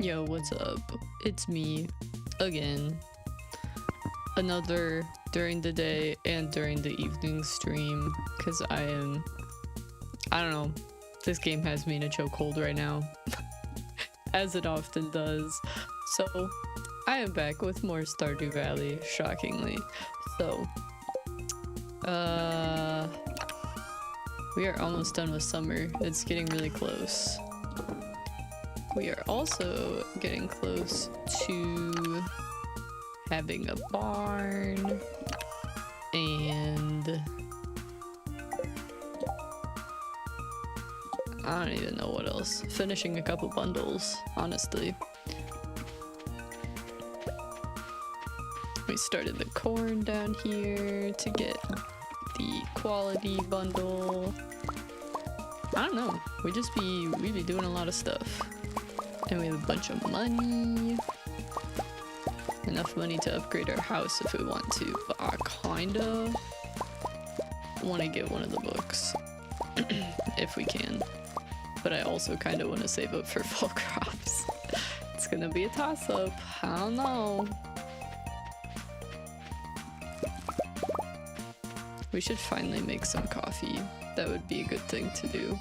Yo, what's up? It's me again. Another during the day and during the evening stream, because I don't know, this game has me in a chokehold right now, as it often does. So, I am back with more Stardew Valley, shockingly. So, we are almost done with summer. It's getting really close. We are also getting close to having a barn and I don't even know what else. Finishing a couple bundles, honestly. We started the corn down here to get the quality bundle. I don't know. We be doing a lot of stuff. And we have a bunch of money. Enough money to upgrade our house if we want to. But I kinda want to get one of the books. If we can. But I also kinda want to save up for fall crops. It's gonna be a toss-up. I don't know. We should finally make some coffee. That would be a good thing to do.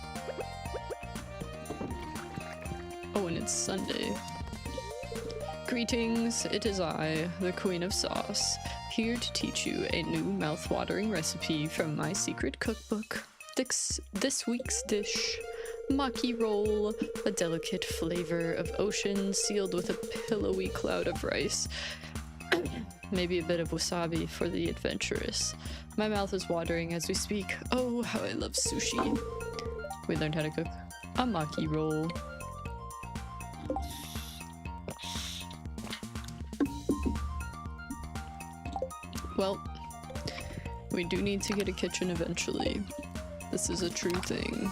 Oh, and it's Sunday. Greetings, it is I, the Queen of Sauce, here to teach you a new mouth-watering recipe from my secret cookbook. This week's dish, maki roll, a delicate flavor of ocean sealed with a pillowy cloud of rice. Maybe a bit of wasabi for the adventurous. My mouth is watering as we speak. Oh, how I love sushi. We learned how to cook a maki roll. Well, we do need to get a kitchen eventually. This is a true thing.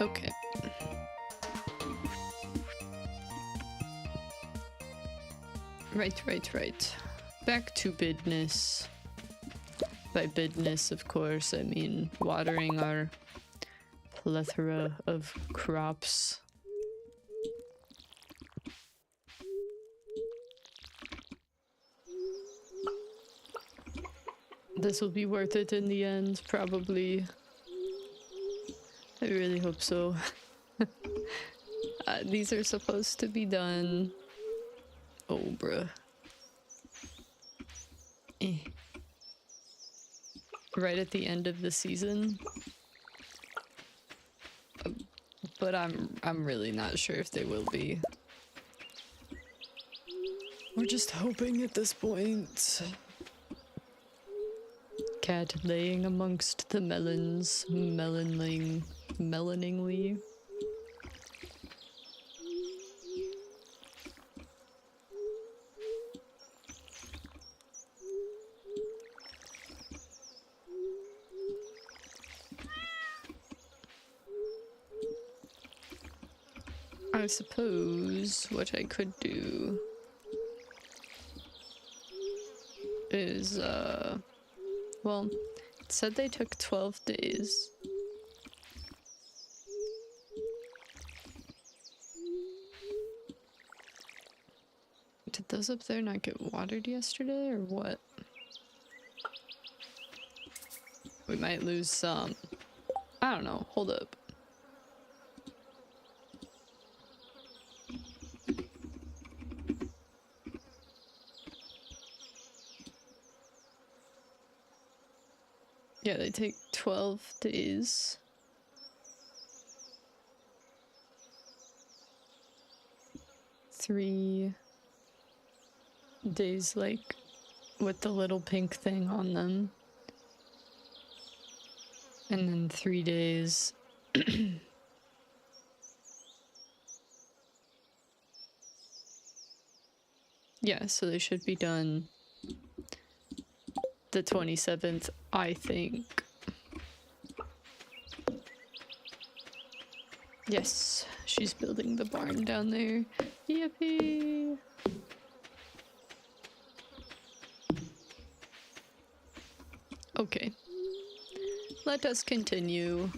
Okay. Right. Back to business. By business, of course, I mean watering our plethora of crops. This will be worth it in the end, probably. I really hope so. These are supposed to be done. Oh, bruh. Right at the end of the season. But I'm really not sure if they will be. We're just hoping at this point. Cat laying amongst the melons, meloningly. I suppose what I could do is, well, it said they took 12 days. Did those up there not get watered yesterday, or what? We might lose some. I don't know. Hold up. Yeah, they take 12 days. Three days, like, with the little pink thing on them. And then 3 days. Yeah, so they should be done the 27th, I think. Yes, she's building the barn down there. Yippee! Okay. Let us continue.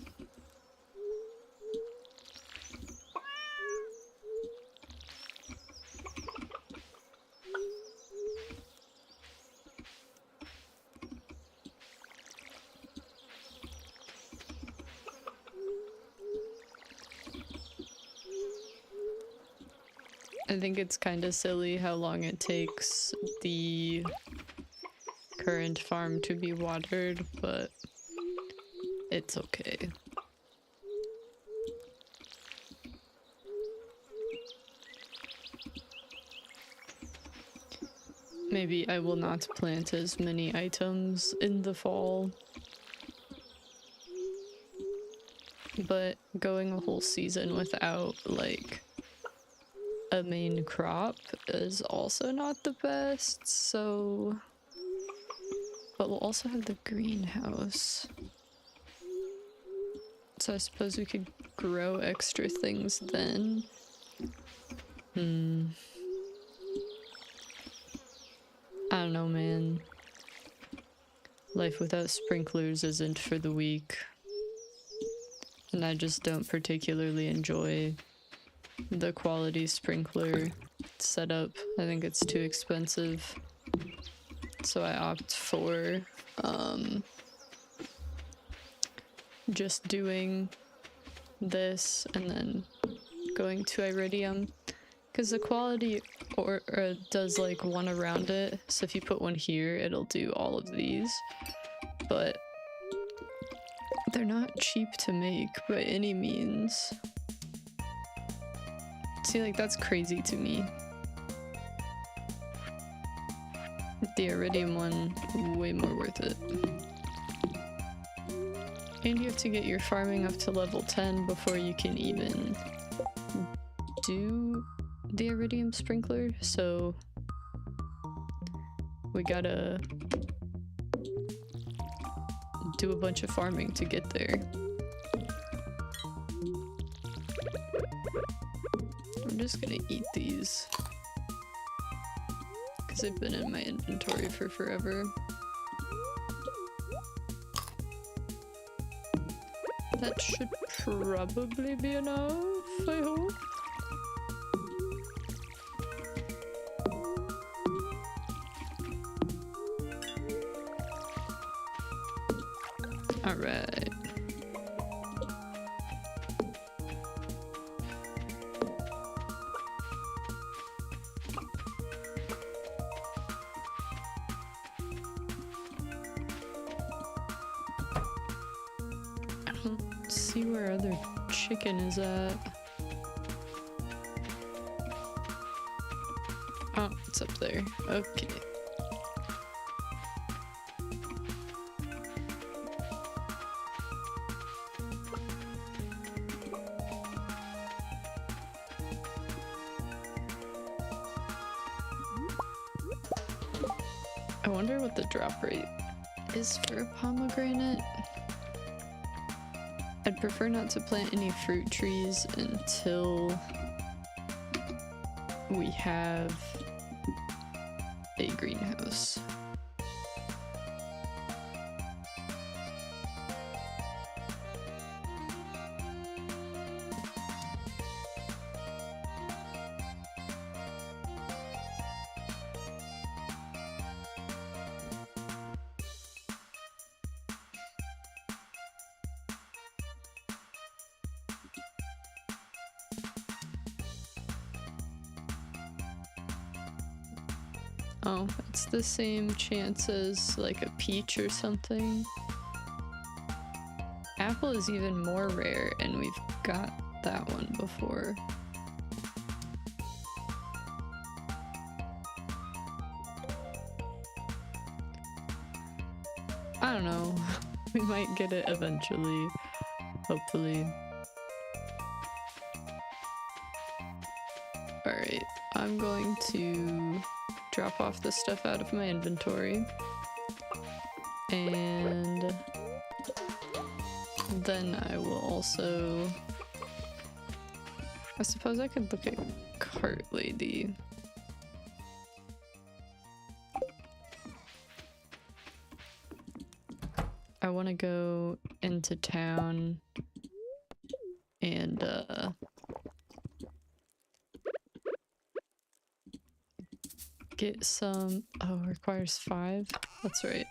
I think it's kind of silly how long it takes the current farm to be watered, but it's okay. Maybe I will not plant as many items in the fall. But going a whole season without, like, a main crop is also not the best, so... But we'll also have the greenhouse. So I suppose we could grow extra things then. I don't know, man. Life without sprinklers isn't for the weak. And I just don't particularly enjoy the quality sprinkler setup. I think it's too expensive. So I opt for just doing this and then going to iridium. Because the quality does like one around it. So if you put one here, it'll do all of these. But they're not cheap to make by any means. See, like, that's crazy to me. The iridium one, way more worth it. And you have to get your farming up to level 10 before you can even do the iridium sprinkler, so we gotta do a bunch of farming to get there. I'm just gonna eat these because they've been in my inventory for forever. That should probably be enough, I hope. Alright. I don't see where other chicken is at. Oh, it's up there. Okay. I wonder what the drop rate is for a pomegranate. I'd prefer not to plant any fruit trees until we have a greenhouse. Oh, it's the same chance as like a peach or something. Apple is even more rare, and we've got that one before. I don't know. We might get it eventually, hopefully. Alright, I'm going to drop off the stuff out of my inventory. And then I will also... I suppose I could look at Cart Lady. I want to go into town and get some. Oh, requires 5. That's right.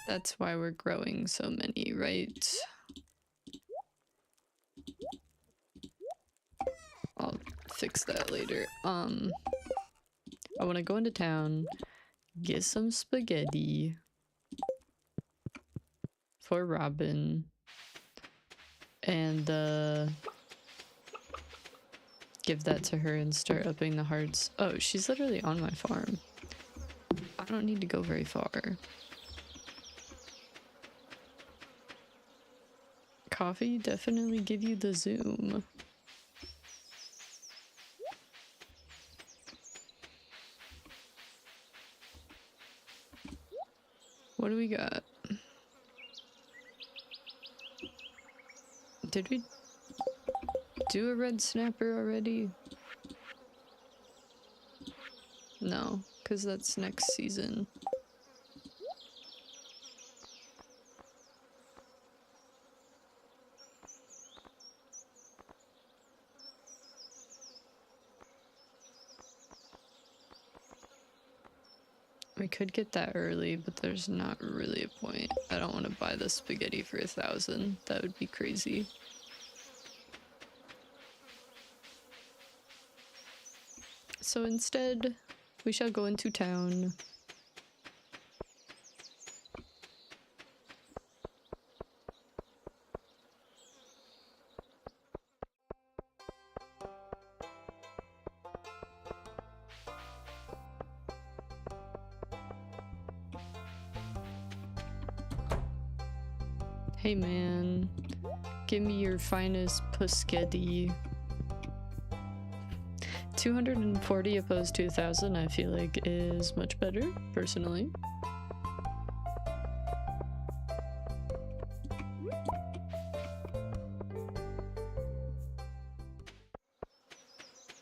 That's why we're growing so many, right? I'll fix that later. I want to go into town, get some spaghetti for Robin, and give that to her and start upping the hearts. Oh, she's literally on my farm. I don't need to go very far. Coffee definitely give you the zoom. What do we got? Did we do a red snapper already? No, because that's next season. We could get that early, but there's not really a point. I don't want to buy the spaghetti for 1,000. That would be crazy. So instead, we shall go into town. Hey man, give me your finest Puschetti. 240 opposed to 1,000 I feel like is much better, personally.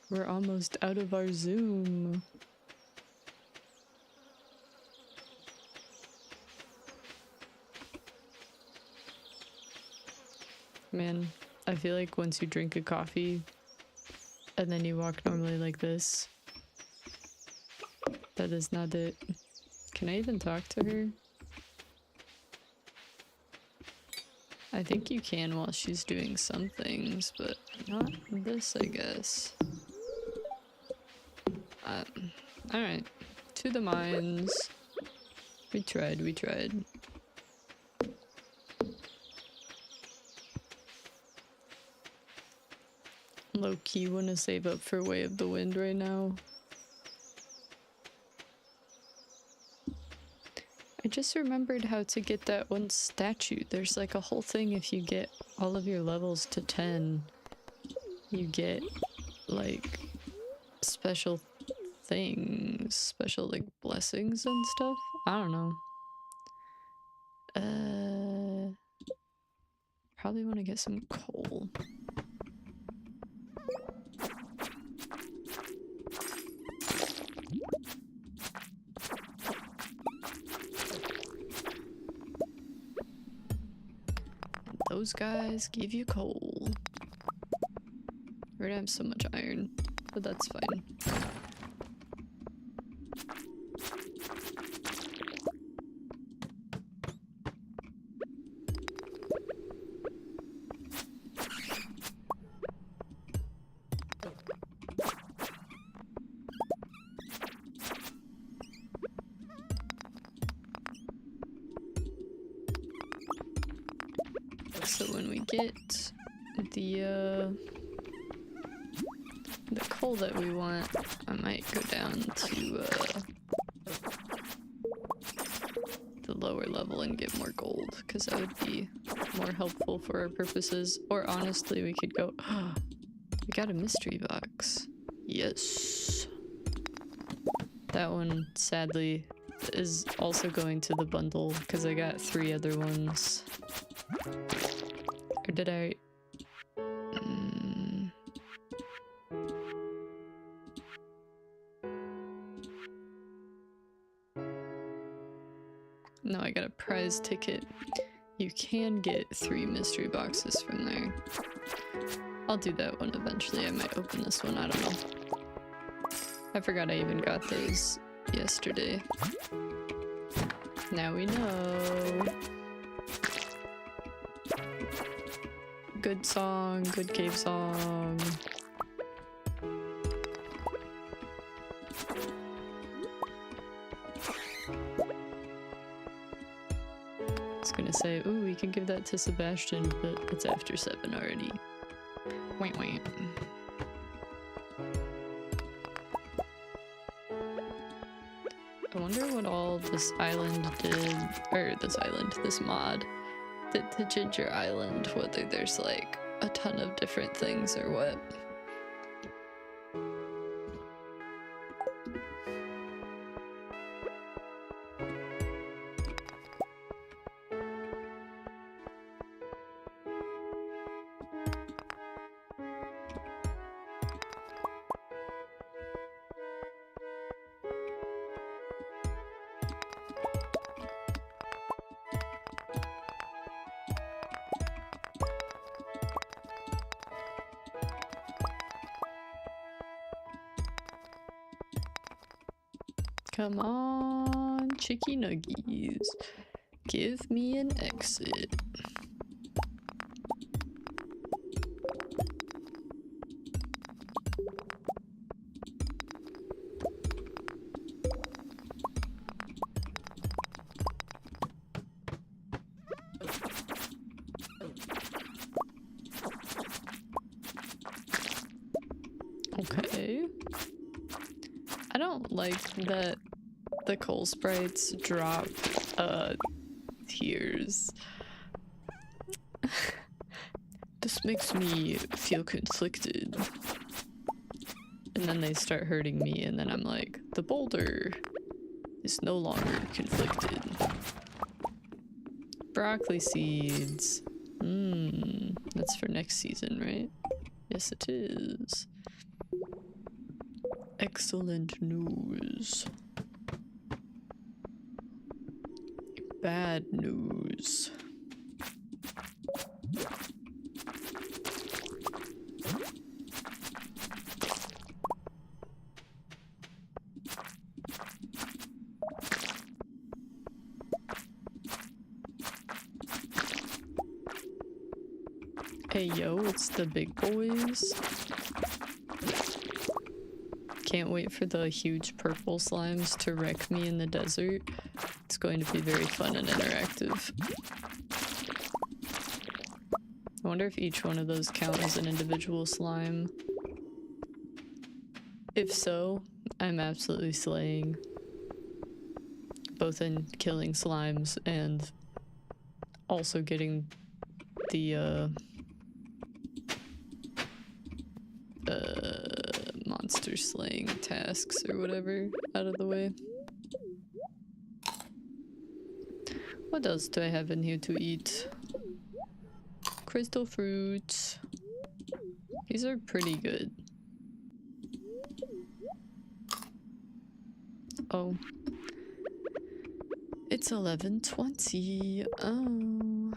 We're almost out of our zoom. Man, I feel like once you drink a coffee and then you walk normally like this, that is not it. Can I even talk to her? I think you can while she's doing some things, but not this, I guess. Alright. To the mines. We tried, we tried. Low-key wanna save up for Way of the Wind right now. I just remembered how to get that one statue. There's like a whole thing if you get all of your levels to 10. You get like special things, special like blessings and stuff. I don't know. Probably want to get some coal. Those guys give you coal. We're gonna have so much iron, but that's fine. So when we get the coal that we want, I might go down to the lower level and get more gold, because that would be more helpful for our purposes. Or honestly, we could go, we got a mystery box. Yes. That one, sadly, is also going to the bundle, because I got 3 other ones. Or did I... No, I got a prize ticket. You can get 3 mystery boxes from there. I'll do that one eventually. I might open this one, I don't know. I forgot I even got those yesterday. Now we know. Good song, good cave song. I was gonna say, ooh, we can give that to Sebastian, but it's after 7 already. Wait, wait. I wonder what all this island did, or this mod did to Ginger Island, whether there's like a ton of different things or what. Come on, chicky nuggies. Give me an exit. Okay. I don't like that the coal sprites drop tears. This makes me feel conflicted. And then they start hurting me, and then I'm like, the boulder is no longer conflicted. Broccoli seeds. That's for next season, right? Yes, it is. Excellent news. Bad news. Hey yo, it's the big boys. Can't wait for the huge purple slimes to wreck me in the desert. It's going to be very fun and interactive. I wonder if each one of those count as an individual slime. If so, I'm absolutely slaying. Both in killing slimes and also getting the monster slaying tasks or whatever out of the way. What else do I have in here to eat? Crystal fruits. These are pretty good. Oh. It's 11:20. Oh.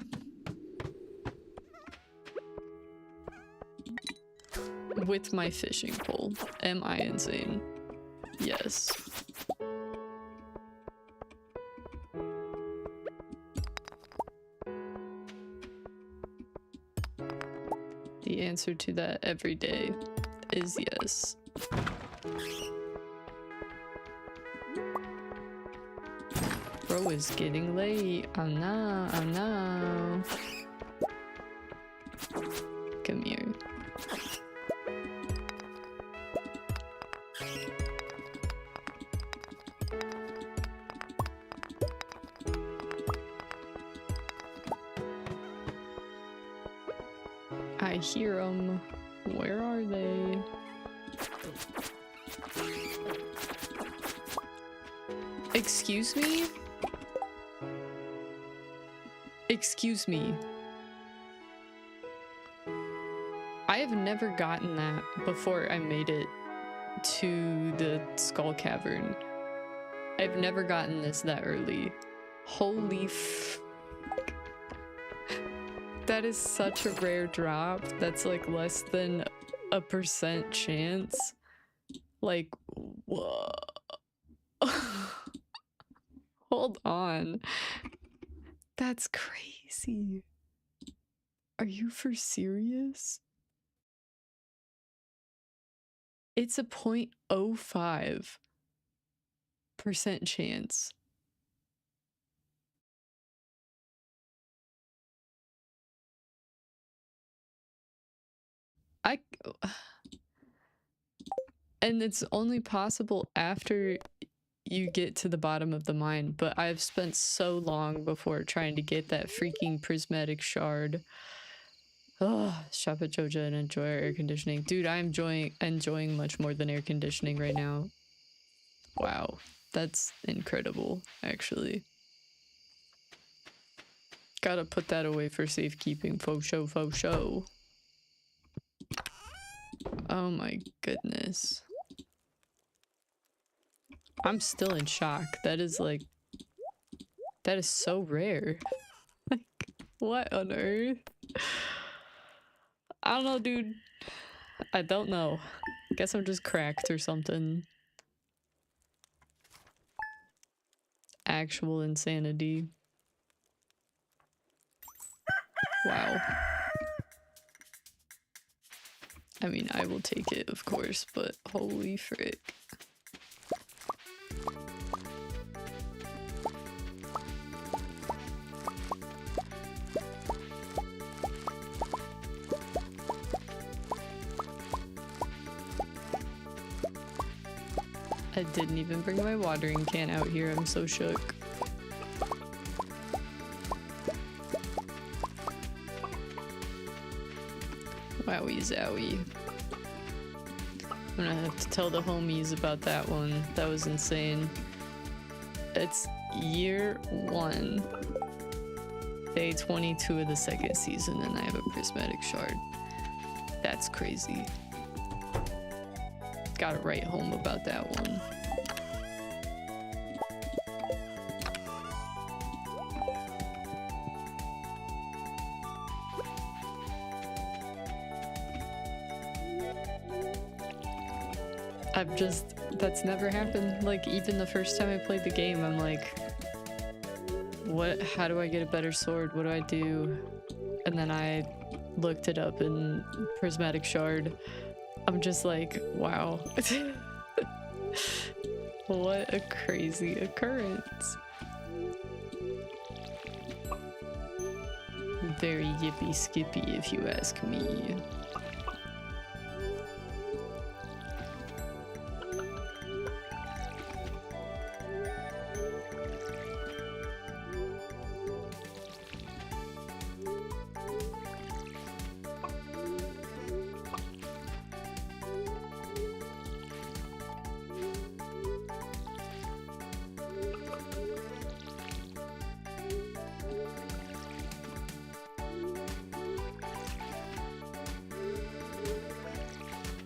With my fishing pole. Am I insane? Yes. The answer to that every day is yes. Bro, it's getting late. Oh no, oh no. Come here. I hear them. Where are they? Excuse me? Excuse me. I have never gotten that before I made it to the Skull Cavern. I've never gotten this that early. Holy f... That is such a rare drop. That's like less than a % chance. Like, whoa. Hold on. That's crazy. Are you for serious? It's a 0.05% chance. And it's only possible after you get to the bottom of the mine, but I've spent so long before trying to get that freaking prismatic shard. Ugh, shop at Joja and enjoy our air conditioning. Dude, I'm enjoying much more than air conditioning right now. Wow, that's incredible, actually. Gotta put that away for safekeeping. Faux show, faux show. Oh my goodness. I'm still in shock. That is like... That is so rare. Like, what on earth? I don't know, dude. I don't know. Guess I'm just cracked or something. Actual insanity. Wow. I mean, I will take it, of course, but holy frick. I didn't even bring my watering can out here. I'm so shook. Wowie zowie. I'm gonna have to tell the homies about that one. That was insane. It's year 1, day 22 of the 2nd season, and I have a prismatic shard. That's crazy. Gotta write home about that one. That's never happened. Like, even the first time I played the game, I'm like, how do I get a better sword? What do I do? And then I looked it up in Prismatic Shard. I'm just like, wow. What a crazy occurrence. Very yippee skippy, if you ask me.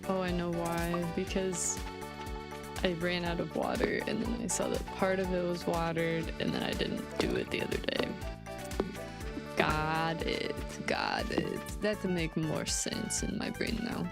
Oh, I know why. Because I ran out of water and then I saw that part of it was watered and then I didn't do it the other day. Got it. Got it. That would make more sense in my brain now.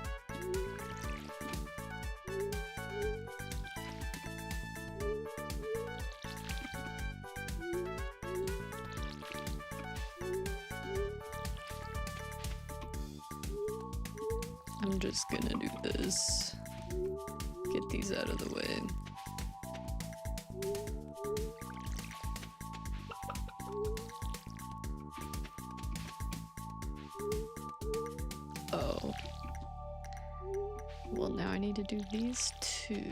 I'm just gonna do this. Get these out of the way. Oh. Well, now I need to do these two.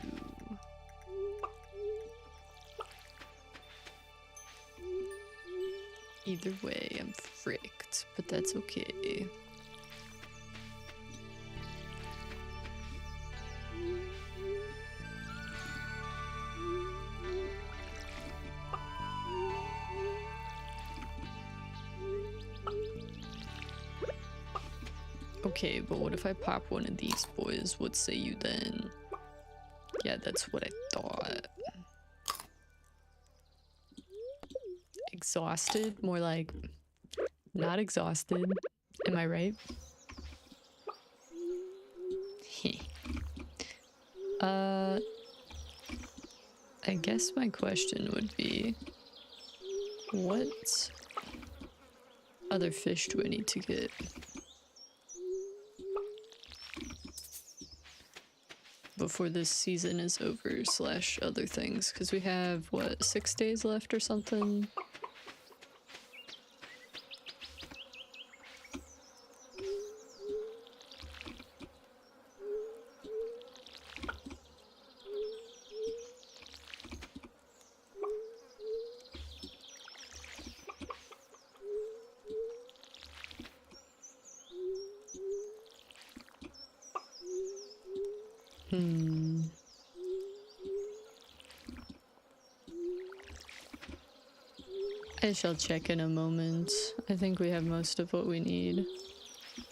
Either way, I'm fricked, but that's okay. Okay, but what if I pop one of these boys? What say you then? Yeah, that's what I thought. exhausted, more like not exhausted. Am I right? I guess my question would be, what other fish do I need to get? Before this season is over / other things, because we have what, 6 days left or something? I shall check in a moment. I think we have most of what we need.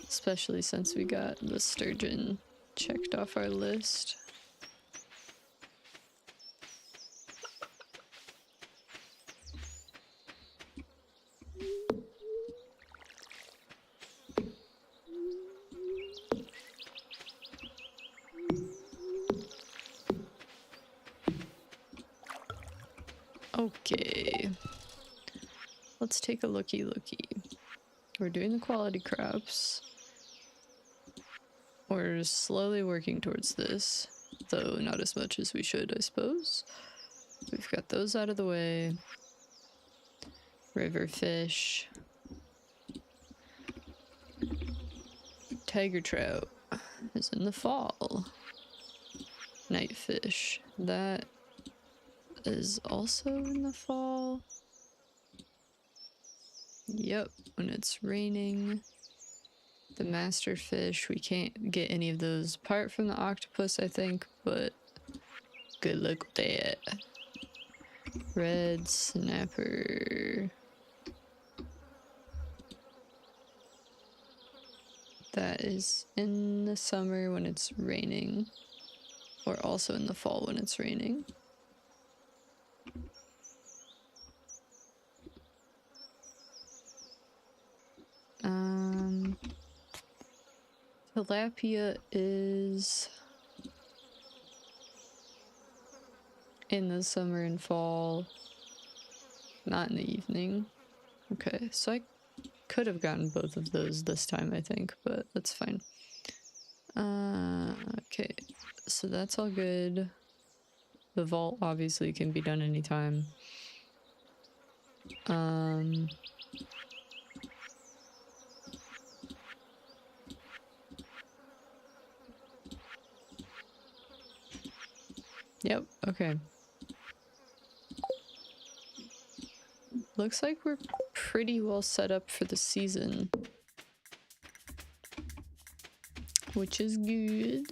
Especially since we got the sturgeon checked off our list. Okay. Let's take a looky. We're doing the quality crops. We're slowly working towards this, though not as much as we should, I suppose. We've got those out of the way. River fish. Tiger trout is in the fall. Night fish. That is also in the fall. Yep, when it's raining. The master fish, we can't get any of those apart from the octopus, I think, but good luck with that. Red snapper. That is in the summer when it's raining, or also in the fall when it's raining. Tilapia is in the summer and fall, not in the evening. Okay, so I could have gotten both of those this time, I think, but that's fine. Okay, so that's all good. The vault obviously can be done anytime. Yep, okay. Looks like we're pretty well set up for the season, which is good.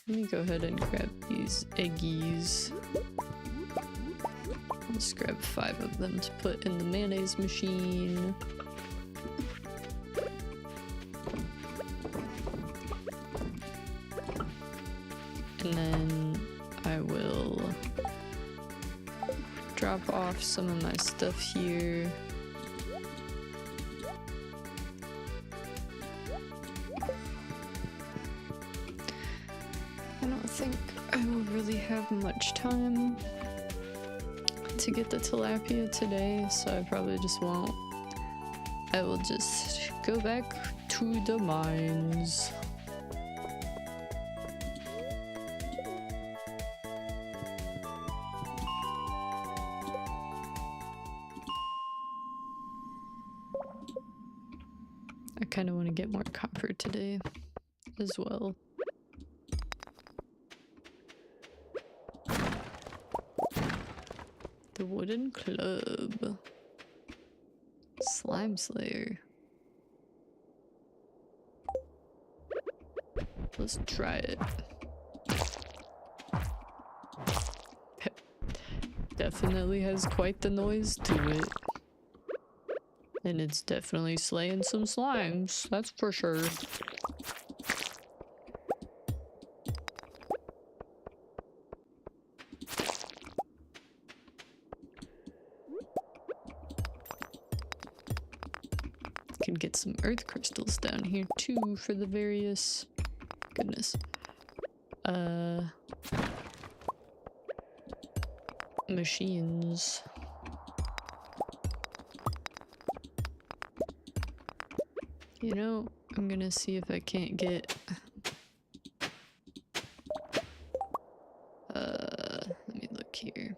Let me go ahead and grab these eggies. Let's grab 5 of them to put in the mayonnaise machine. And then I will drop off some of my stuff here. I don't think I will really have much time to get the tilapia today, so I probably just won't. I will just go back to the mines. I kind of want to get more copper today as well. The wooden club. Slime Slayer. Let's try it. Definitely has quite the noise to it. And it's definitely slaying some slimes, that's for sure. earth crystals down here too for the various... Goodness. Machines. You know, I'm gonna see if I can't get... let me look here.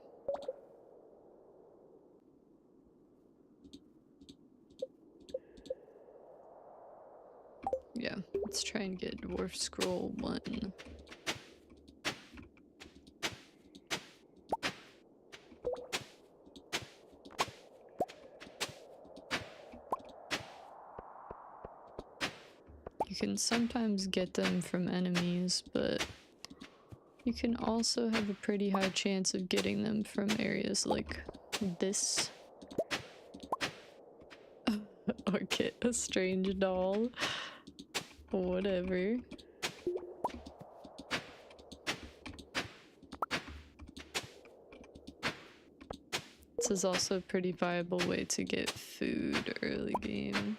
Yeah, let's try and get Dwarf Scroll 1. You can sometimes get them from enemies, but you can also have a pretty high chance of getting them from areas like this. Or get a strange doll. Whatever. This is also a pretty viable way to get food early game.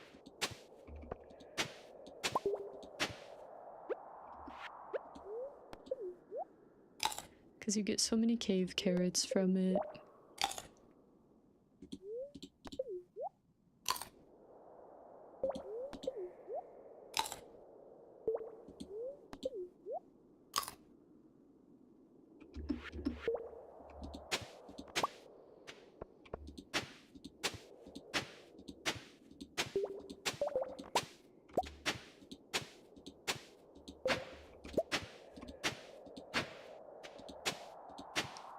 Because you get so many cave carrots from it.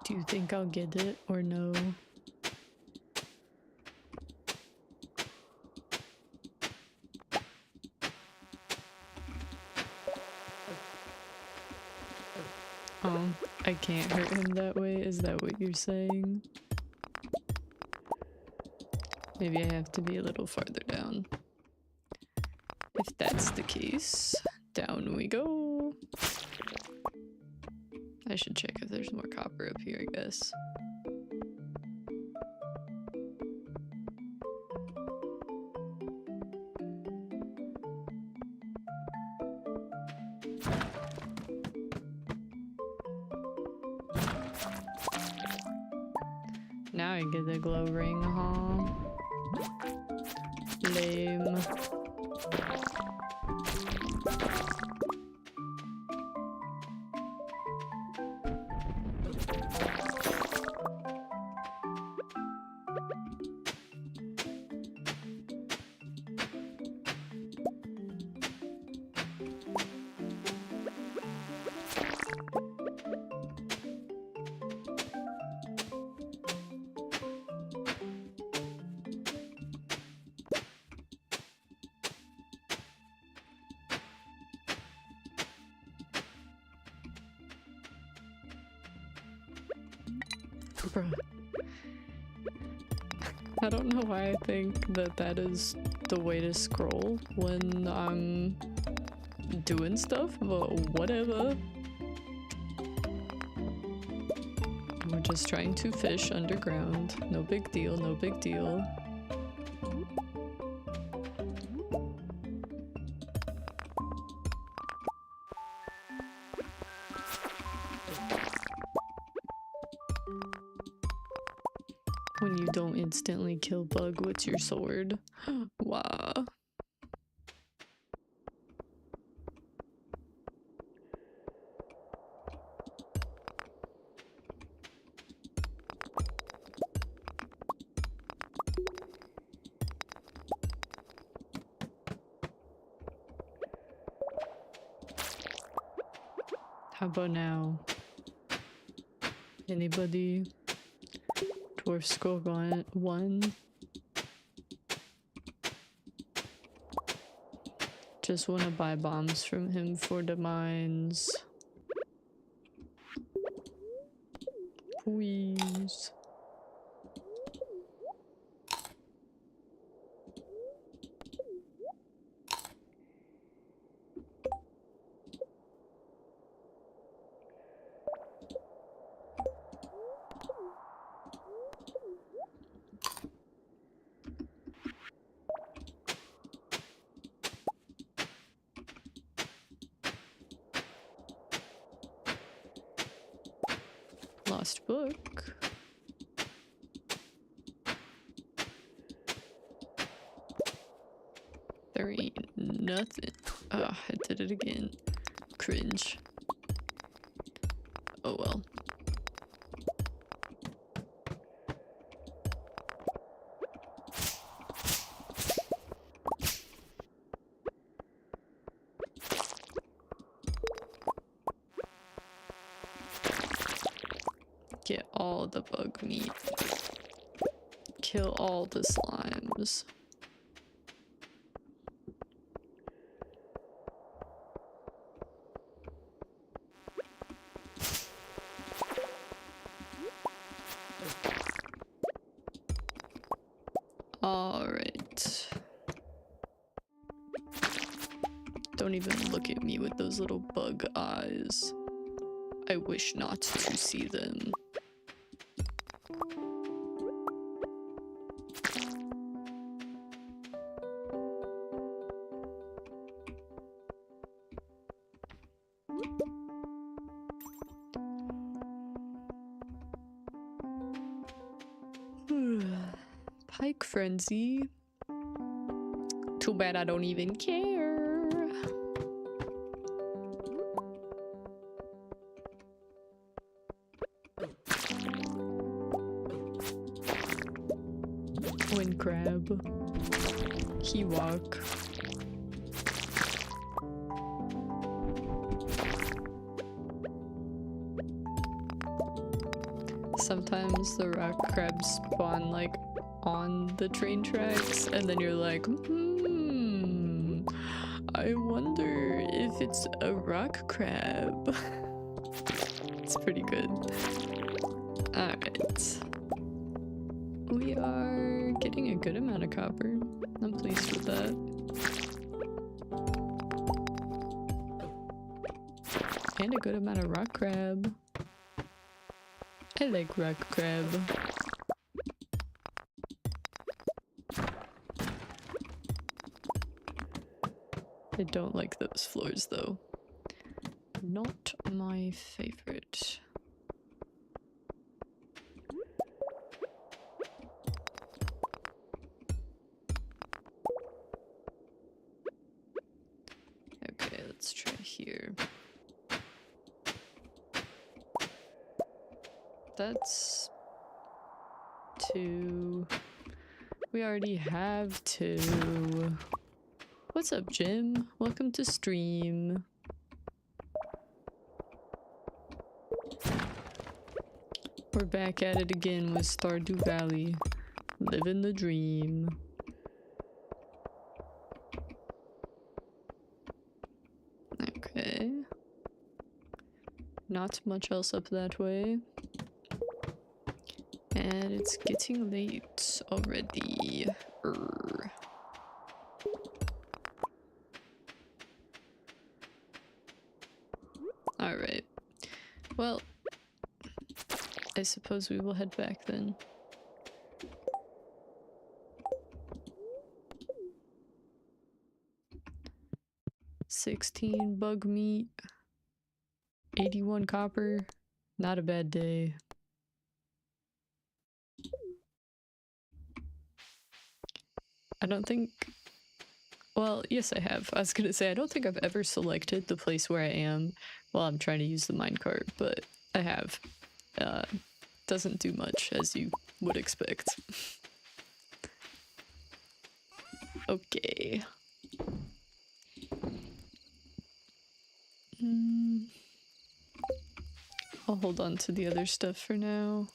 Do you think I'll get it or no? Oh, I can't hurt him that way? Is that what you're saying? Maybe I have to be a little farther down. If that's the case, down we go. I should check if there's more copper up here, I guess. Now I get the glow ring, huh? Lame. Bruh. I don't know why I think that that is the way to scroll when I'm doing stuff, but whatever. We're just trying to fish underground. No big deal, no big deal. When you don't instantly kill Bug, what's your sword? Wow. How about now? Anybody? Dwarf Scroll 1. Just want to buy bombs from him for the mines. Please. lost book. There ain't nothing. Ah, I did it again. Cringe. Oh well. Get all the bug meat. Kill all the slimes. Alright. Don't even look at me with those little bug eyes. I wish not to see them. Pike frenzy. Too bad I don't even care. Wind crab. Kiwok. Sometimes the rock crabs spawn like on the train tracks and then you're like, I wonder if it's a rock crab. It's pretty good. Alright. We are getting a good amount of copper. I'm pleased with that. And a good amount of rock crab. I like rock crab. I don't like those floors though. Not my favorite. Okay, let's try here. That's 2. We already have 2. What's up, Jim? Welcome to stream. We're back at it again with Stardew Valley. Living the dream. Okay. Not much else up that way. And it's getting late already. Alright. Well, I suppose we will head back then. $16 bug meat. 81 copper. Not a bad day. I don't think... Well, yes I have. I was gonna say, I don't think I've ever selected the place where I am while I'm trying to use the minecart, but I have. Doesn't do much, as you would expect. Okay. I'll hold on to the other stuff for now.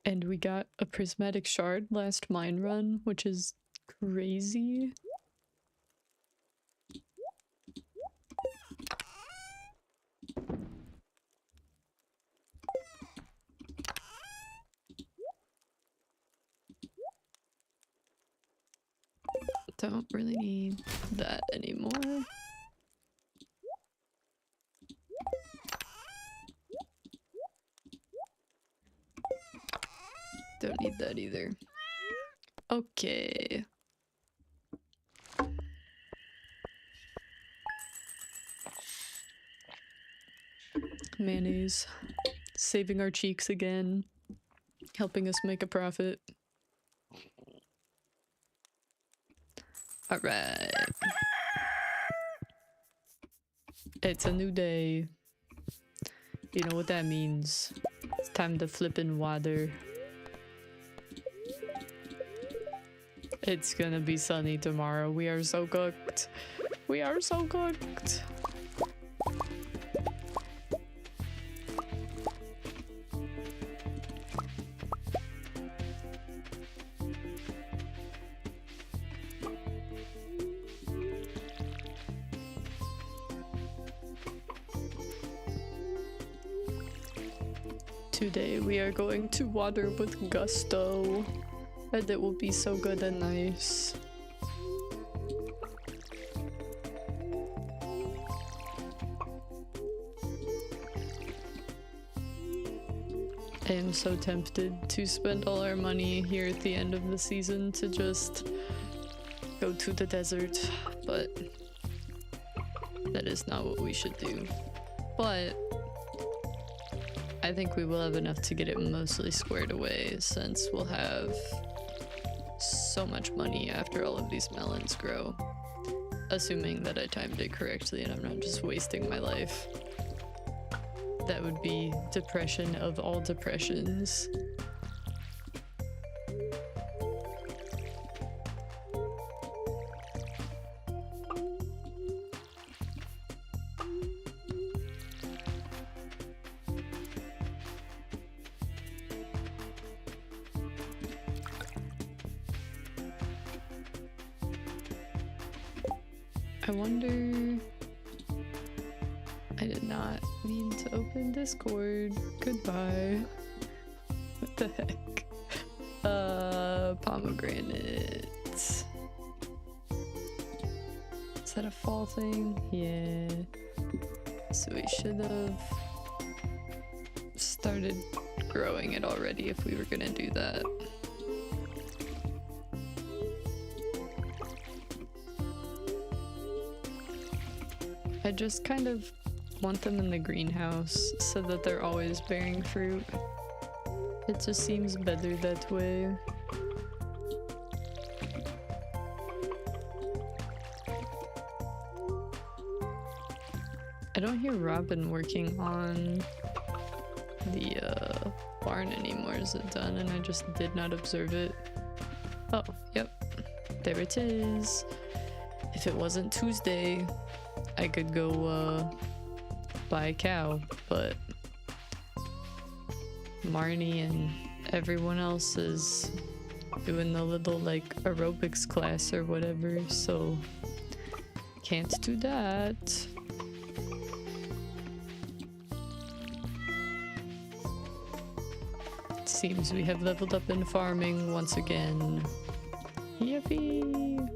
And we got a prismatic shard last mine run, which is crazy. Don't really need that anymore. Don't need that either. Okay. mayonnaise. Saving our cheeks again. Helping us make a profit. Alright. It's a new day. You know what that means. It's time to flip in water. It's gonna be sunny tomorrow. We are so cooked. We are so cooked. Today we are going to water with gusto, and it will be so good and nice. I am so tempted to spend all our money here at the end of the season to just go to the desert, but that is not what we should do. But I think we will have enough to get it mostly squared away, since we'll have so much money after all of these melons grow. Assuming that I timed it correctly and I'm not just wasting my life. That would be depression of all depressions. I wonder... I did not mean to open Discord. Goodbye. What the heck? Pomegranate. Is that a fall thing? Yeah. So we should have started growing it already if we were gonna do that. I just kind of want them in the greenhouse so that they're always bearing fruit. It just seems better that way. I don't hear Robin working on the barn anymore. Is it done? And I just did not observe it. Oh, yep. There it is. If it wasn't Tuesday, I could go buy a cow, but Marnie and everyone else is doing the little like aerobics class or whatever, so can't do that. It seems we have leveled up in farming once again. Yippee!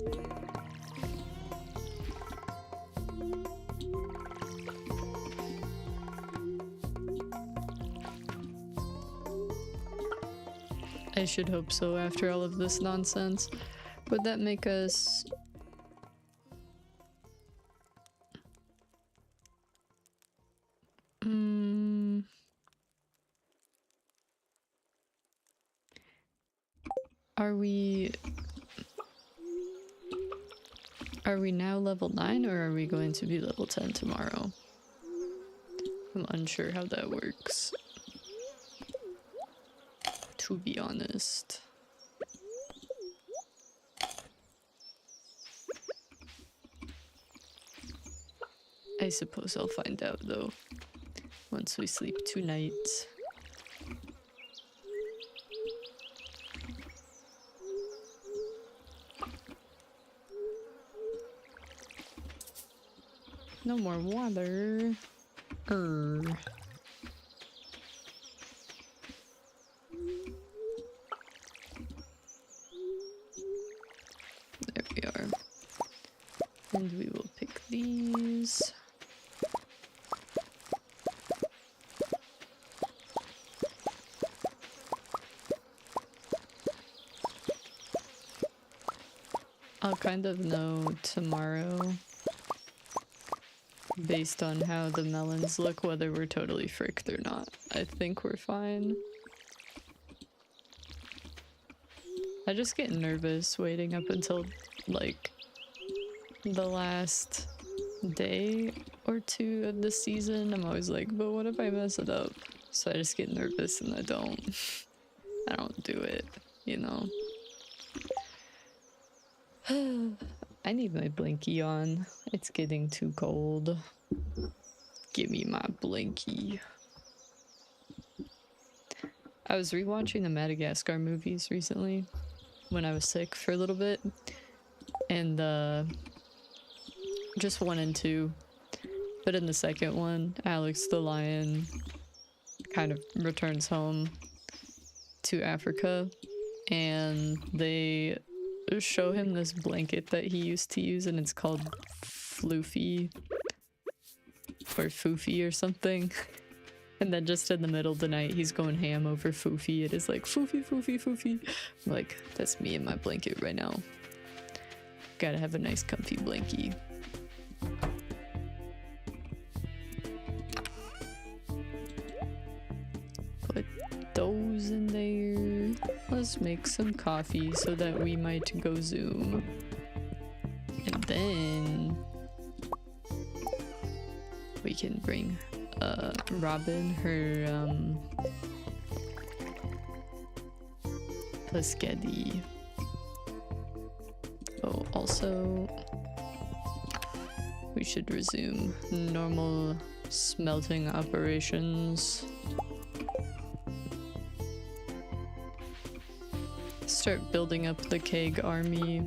I should hope so after all of this nonsense. Would that make us... Are we now level 9 or are we going to be level 10 tomorrow? I'm unsure how that works, to be honest. I suppose I'll find out though, once we sleep tonight. No more water. There we are. And we will pick these. I'll kind of know tomorrow based on how the melons look, whether we're totally fricked or not. I think we're fine. I just get nervous waiting up until like the last day or two of the season. I'm always like, but what if I mess it up? So I just get nervous and I don't do it, you know. I need my blankie on. It's getting too cold. Give me my blankie. I was rewatching the Madagascar movies recently when I was sick for a little bit, and just 1 and 2. But in the second one, Alex the lion kind of returns home to Africa, and they show him this blanket that he used to use, and it's called Floofy or Foofy or something. And then just in the middle of the night, he's going ham over Foofy. It is like, Foofy, Foofy, Foofy. I'm like, that's me in my blanket right now. Gotta have a nice comfy blankie. Put those in there. Let's make some coffee so that we might go zoom. And then we can bring Robin her Paschetti. Oh, also we should resume normal smelting operations. Start building up the keg army.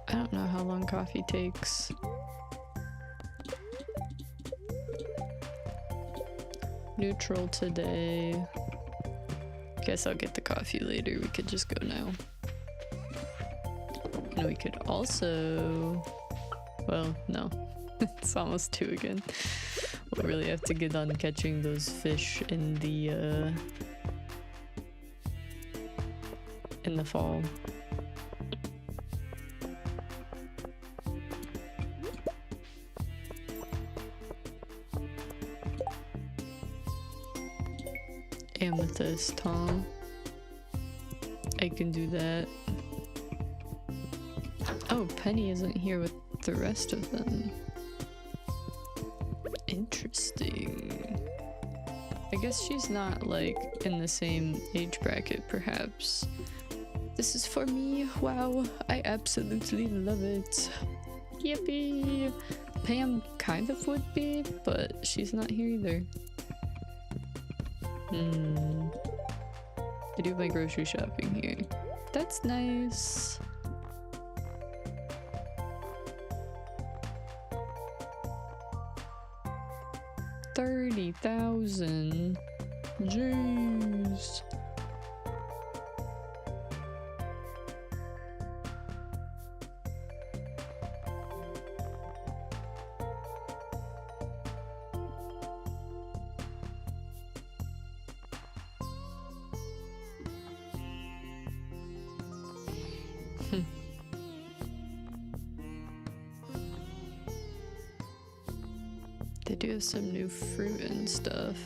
I don't know how long coffee takes. Neutral today. Guess I'll get the coffee later. We could just go now. And we could also... Well, no. It's almost 2 again. We'll really have to get on catching those fish in the fall. Amethyst, huh? I can do that. Oh, Penny isn't here with the rest of them. Interesting. I guess she's not, like, in the same age bracket, perhaps. This is for me. Wow, I absolutely love it. Yippee! Pam kind of would be, but she's not here either. I do my grocery shopping here. That's nice. $30,000. Jeez. They do have some new fruit and stuff.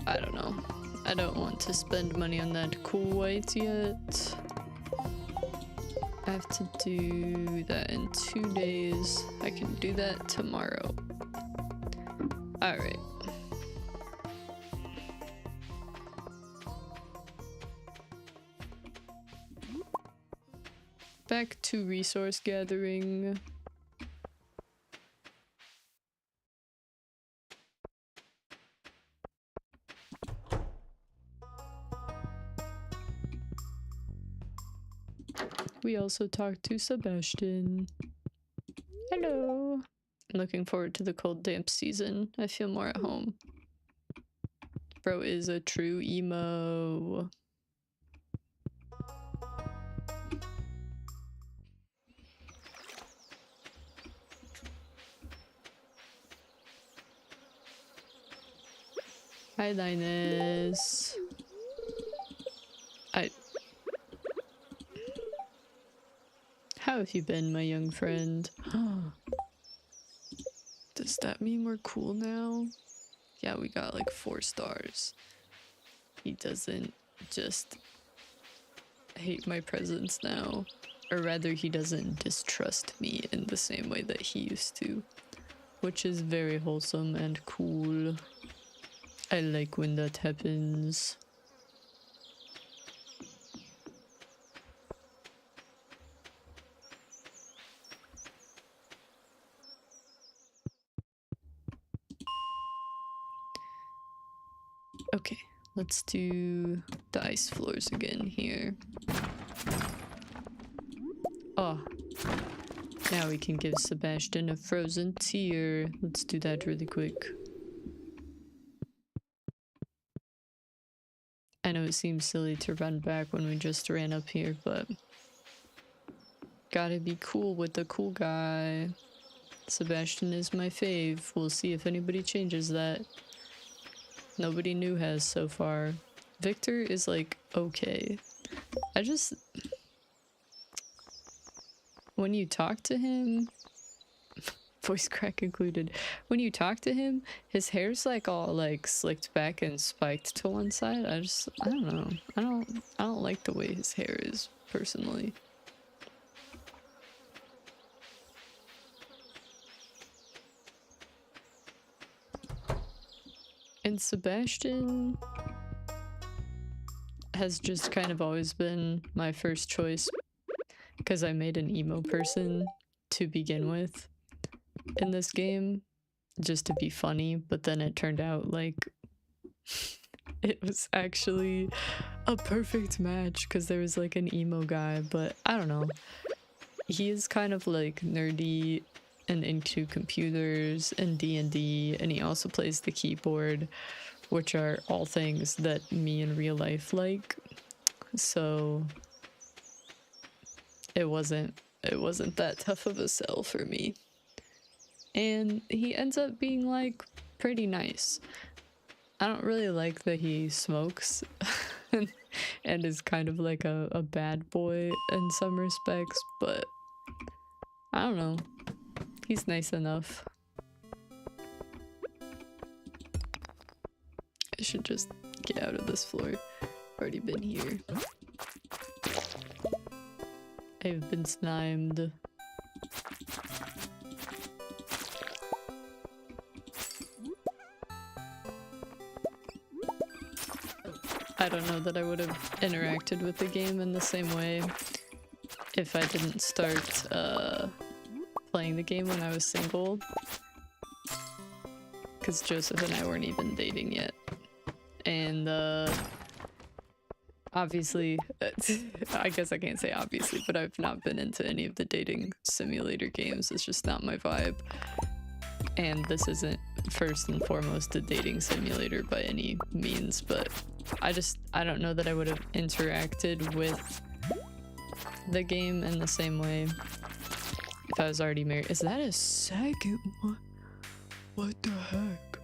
I don't know. I don't want to spend money on that quite yet. I have to do that in 2 days. I can do that tomorrow. Alright. Back to resource gathering. We also talked to Sebastian. Hello. I'm looking forward to the cold, damp season. I feel more at home. Bro is a true emo. Hi, Linus. How have you been, my young friend? Does that mean we're cool now? Yeah, we got like 4 stars. He doesn't just hate my presence now. Or rather, he doesn't distrust me in the same way that he used to. Which is very wholesome and cool. I like when that happens. Okay, let's do the ice floors again here. Oh, now we can give Sebastian a frozen tear. Let's do that really quick. I know it seems silly to run back when we just ran up here, but gotta be cool with the cool guy. Sebastian is my fave. We'll see if anybody changes that. Nobody new has so far. Victor is like okay. When you talk to him, voice crack included, when you talk to him, his hair's like all like slicked back and spiked to one side. I don't know. I don't like the way his hair is personally. And Sebastian has just kind of always been my first choice because I made an emo person to begin with in this game just to be funny, but then it turned out like it was actually a perfect match because there was like an emo guy, but I don't know. He is kind of like nerdy and into computers and D&D, and he also plays the keyboard, which are all things that me in real life like. So it wasn't that tough of a sell for me. And he ends up being like pretty nice. I don't really like that he smokes and is kind of like a bad boy in some respects, but I don't know. He's nice enough. I should just get out of this floor. Already been here. I've been snimed. I don't know that I would have interacted with the game in the same way if I didn't start playing the game when I was single. Because Joseph and I weren't even dating yet. And obviously, I guess I can't say obviously, but I've not been into any of the dating simulator games. It's just not my vibe. And this isn't first and foremost a dating simulator by any means, but I don't know that I would have interacted with the game in the same way if I was already married. Is that a second one? What the heck?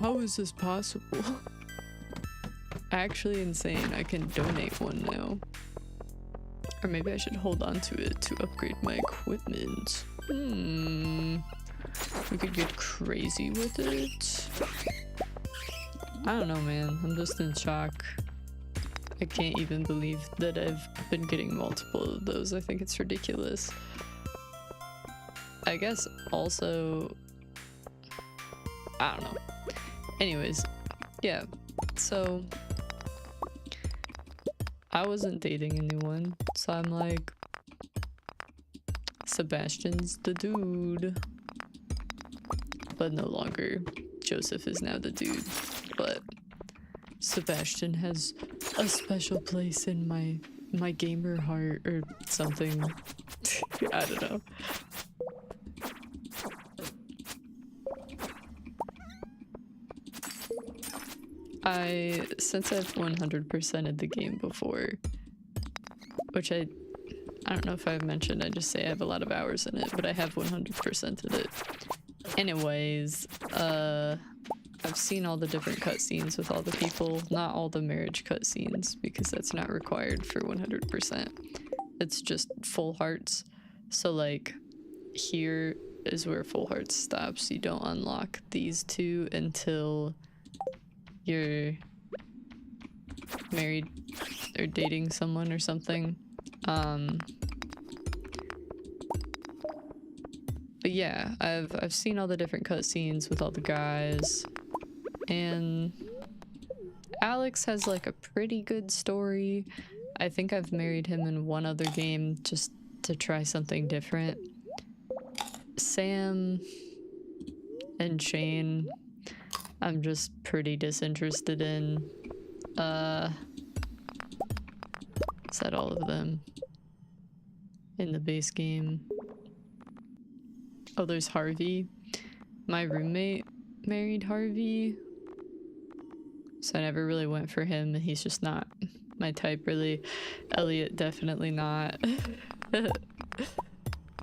How is this possible? Actually insane. I can donate one now. Or maybe I should hold on to it to upgrade my equipment. We could get crazy with it. I don't know, man. I'm just in shock. I can't even believe that I've been getting multiple of those. I think it's ridiculous. I guess also... I don't know. Anyways, yeah. So... I wasn't dating anyone, so I'm like... Sebastian's the dude. But no longer. Joseph is now the dude. But Sebastian has a special place in my gamer heart or something. I don't know. Since I've 100%ed the game before, which I don't know if I've mentioned, I just say I have a lot of hours in it, but I have 100%ed it. Anyways, I've seen all the different cutscenes with all the people, not all the marriage cutscenes, because that's not required for 100%. It's just full hearts. So like here is where full hearts stops. You don't unlock these two until you're married or dating someone or something. But yeah, I've seen all the different cutscenes with all the guys, and Alex has like a pretty good story. I think I've married him in one other game just to try something different. Sam and Shane, I'm just pretty disinterested in. Is that all of them in the base game? Oh, there's Harvey. My roommate married Harvey, so I never really went for him. He's just not my type, really. Elliot, definitely not.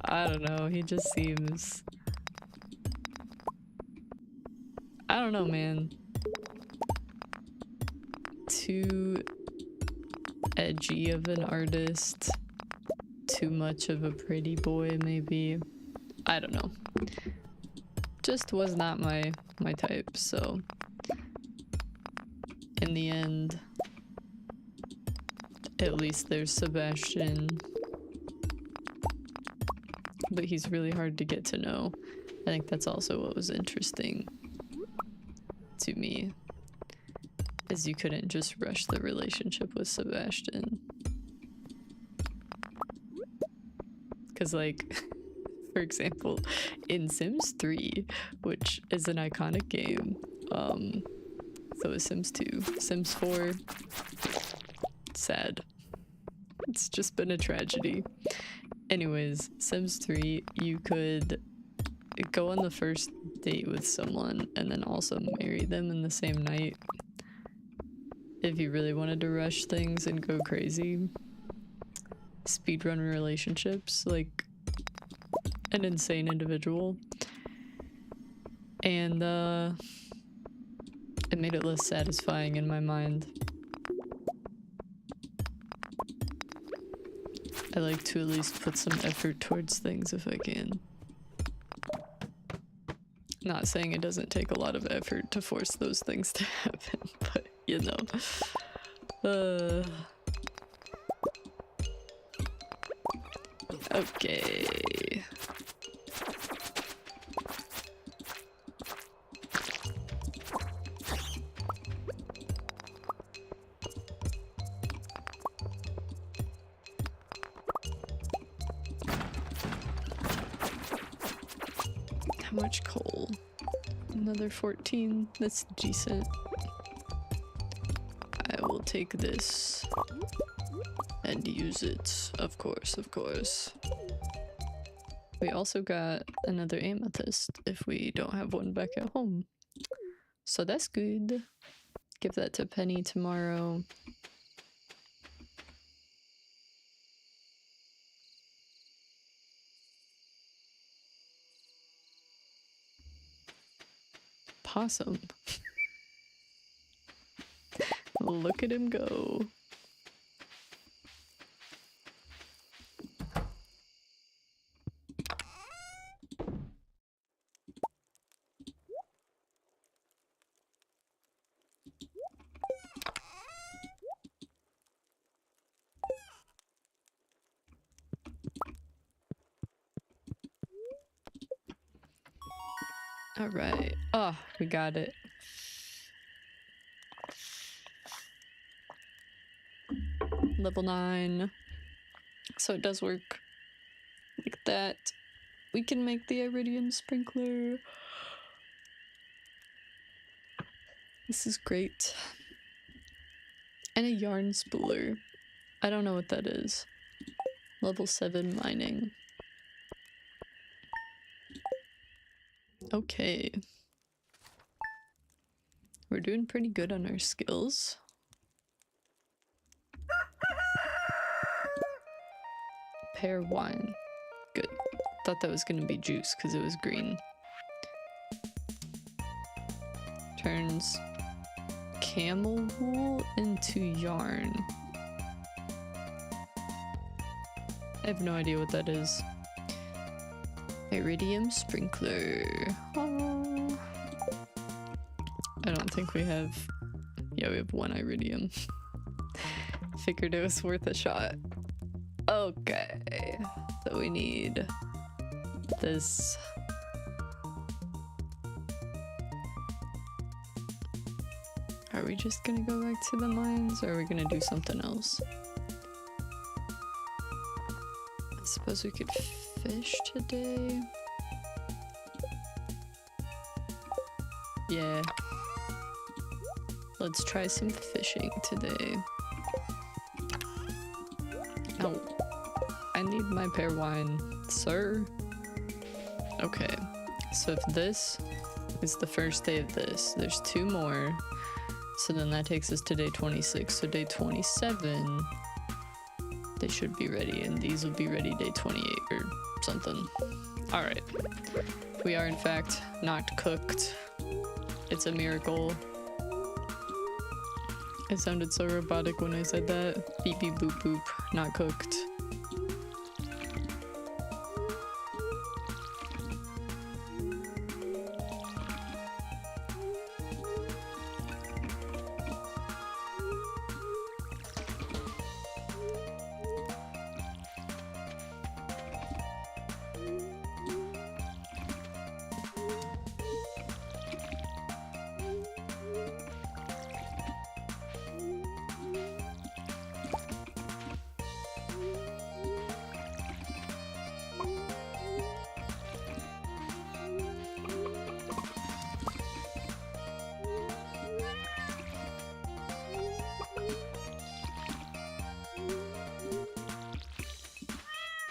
I don't know, he just seems... I don't know, man. Too edgy of an artist. Too much of a pretty boy, maybe. I don't know. Just was not my type, so... In the end, at least there's Sebastian. But he's really hard to get to know. I think that's also what was interesting to me, is you couldn't just rush the relationship with Sebastian. Because like, for example, in Sims 3, which is an iconic game, so is Sims 2, Sims 4, sad. It's just been a tragedy. Anyways, Sims 3, you could go on the first date with someone and then also marry them in the same night if you really wanted to rush things and go crazy. Speedrun relationships, like an insane individual. And it made it less satisfying in my mind. I like to at least put some effort towards things if I can. Not saying it doesn't take a lot of effort to force those things to happen, but you know. Okay. How much coal? Another 14. That's decent. I will take this and use it. Of course, of course. We also got another amethyst if we don't have one back at home. So that's good. Give that to Penny tomorrow. Possum. Look at him go. All right. Oh, we got it. Level 9. So it does work like that. We can make the iridium sprinkler. This is great. And a yarn spooler. I don't know what that is. Level 7 mining. Okay. We're doing pretty good on our skills. Pear wine. Good. Thought that was gonna be juice because it was green. turns camel wool into yarn. I have no idea what that is. Iridium sprinkler. Oh. I don't think we have... Yeah, we have 1 iridium. Figured it was worth a shot. Okay. So we need this. Are we just gonna go back to the mines, or are we gonna do something else? I suppose we could fish today. Yeah. Let's try some fishing today. Oh, I need my pear wine, sir. Okay, so if this is the first day of this, there's 2 more. So then that takes us to day 26. So day 27, they should be ready, and these will be ready day 28 or something. All right, we are in fact not cooked. It's a miracle. It sounded so robotic when I said that. Beep beep boop boop, not cooked.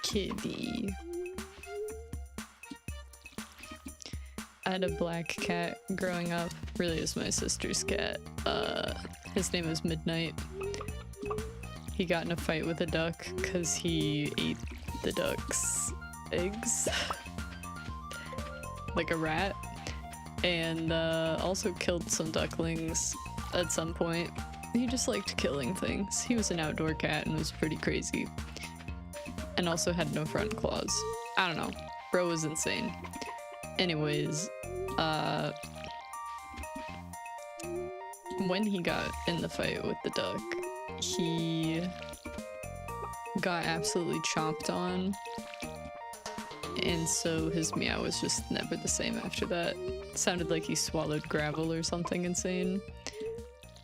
Kitty. I had a black cat growing up. Really is my sister's cat. His name was Midnight. He got in a fight with a duck because he ate the duck's eggs. Like a rat. And also killed some ducklings at some point. He just liked killing things. He was an outdoor cat and was pretty crazy. And also had no front claws. I don't know. Bro was insane. Anyways, when he got in the fight with the duck, he got absolutely chomped on. And so his meow was just never the same after that. It sounded like he swallowed gravel or something insane.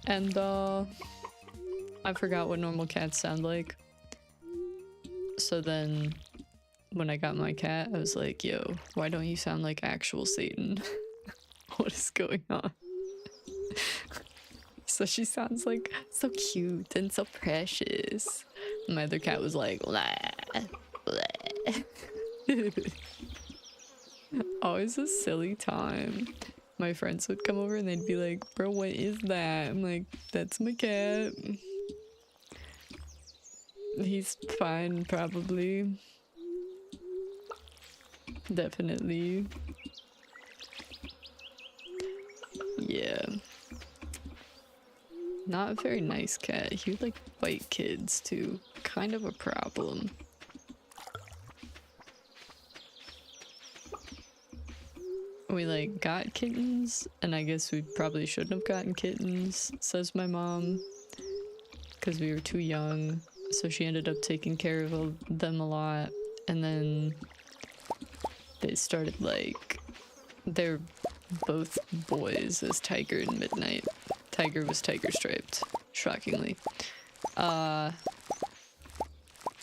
And I forgot what normal cats sound like. So then when I got my cat, I was like, yo, why don't you sound like actual Satan? What is going on? So she sounds like so cute and so precious. My other cat was like, blah, blah. Always a silly time. My friends would come over and they'd be like, bro, what is that? I'm like, that's my cat. He's fine, probably. Definitely. Yeah. Not a very nice cat. He would like bite kids too. Kind of a problem. We like got kittens, and I guess we probably shouldn't have gotten kittens, says my mom, because we were too young. So she ended up taking care of them a lot, and then they started like, they're both boys as Tiger and Midnight. Tiger was tiger striped, shockingly.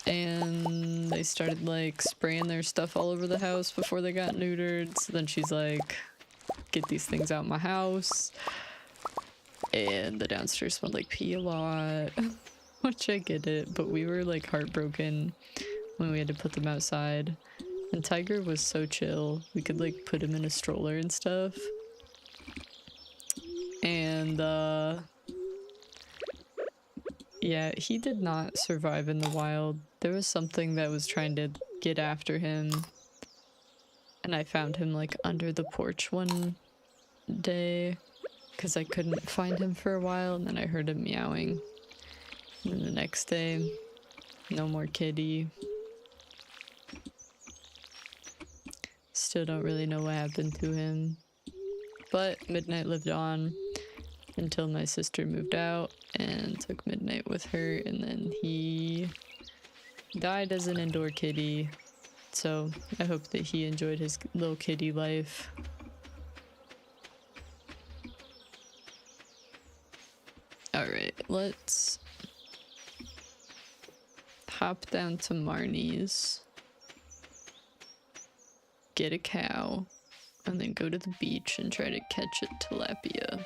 And they started like spraying their stuff all over the house before they got neutered. So then she's like, get these things out my house. And the downstairs smelled like pee a lot. Which I get it, but we were like heartbroken when we had to put them outside. And Tiger was so chill. We could like put him in a stroller and stuff. And yeah, he did not survive in the wild. There was something that was trying to get after him. And I found him like under the porch one day. because I couldn't find him for a while, and then I heard him meowing. And then the next day, no more kitty. Still don't really know what happened to him. But Midnight lived on until my sister moved out and took Midnight with her, and then he died as an indoor kitty. So I hope that he enjoyed his little kitty life. Alright, let's hop down to Marnie's, get a cow, and then go to the beach and try to catch a tilapia.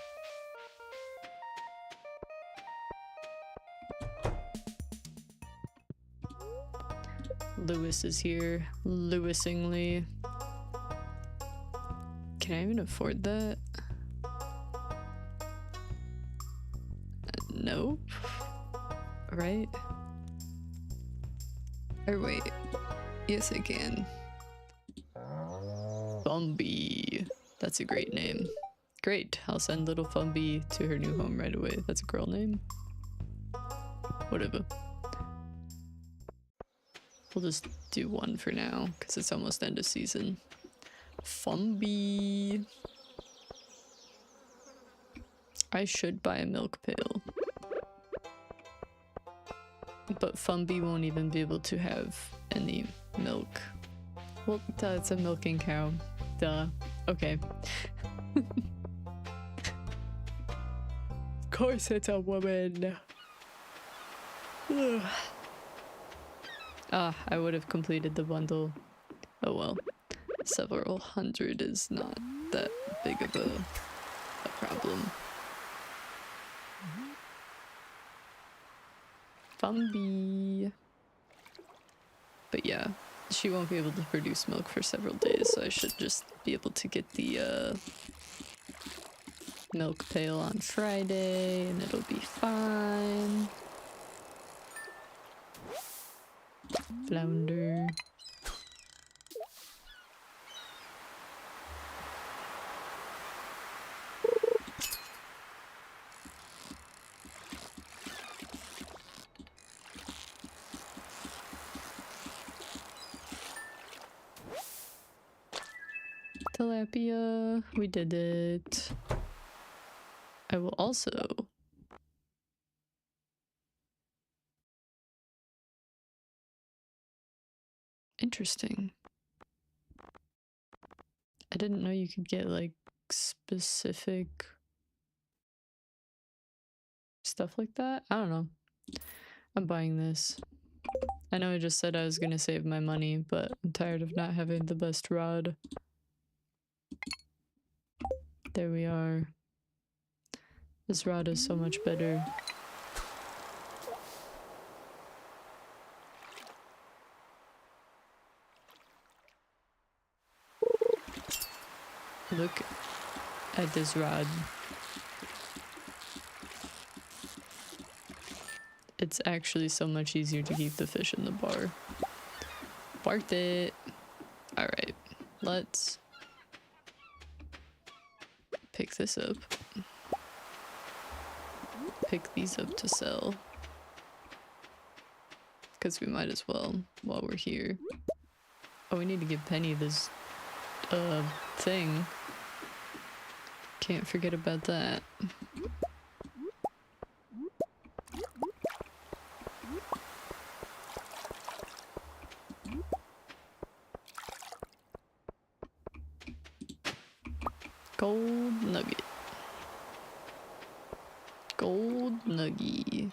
Lewis is here, Lewisingly. Can I even afford that? Nope. Right? Or wait. Yes, I can. Fumby. That's a great name. Great. I'll send little Fumby to her new home right away. That's a girl name? Whatever. We'll just do one for now, because it's almost end of season. Fumby. I should buy a milk pail. But Fumby won't even be able to have any milk. Well, duh, it's a milking cow. Duh. Okay. Of course it's a woman. Ugh. Ah, I would have completed the bundle. Oh well. Several hundred is not that big of a problem. Fumby. But yeah, she won't be able to produce milk for several days, so I should just be able to get the milk pail on Friday and it'll be fine. Flounder. Tilapia, we did it. I will also interesting. I didn't know you could get like specific stuff like that. I don't know. I'm buying this. I know I just said I was gonna save my money, but I'm tired of not having the best rod. There we are. This rod is so much better. Look at this rod. It's actually so much easier to keep the fish in the bar. Worth it. Alright, let's pick this up. Pick these up to sell. Because we might as well while we're here. Oh, we need to give Penny this thing. Can't forget about that. Gold nugget. Gold nugget.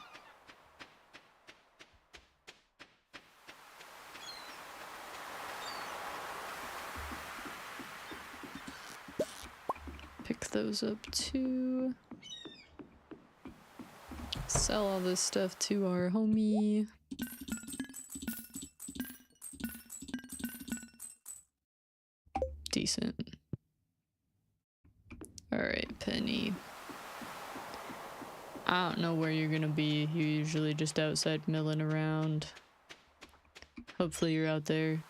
Pick those up too. Sell all this stuff to our homie. Decent. Alright, Penny. I don't know where you're gonna be. You're usually just outside milling around. Hopefully you're out there.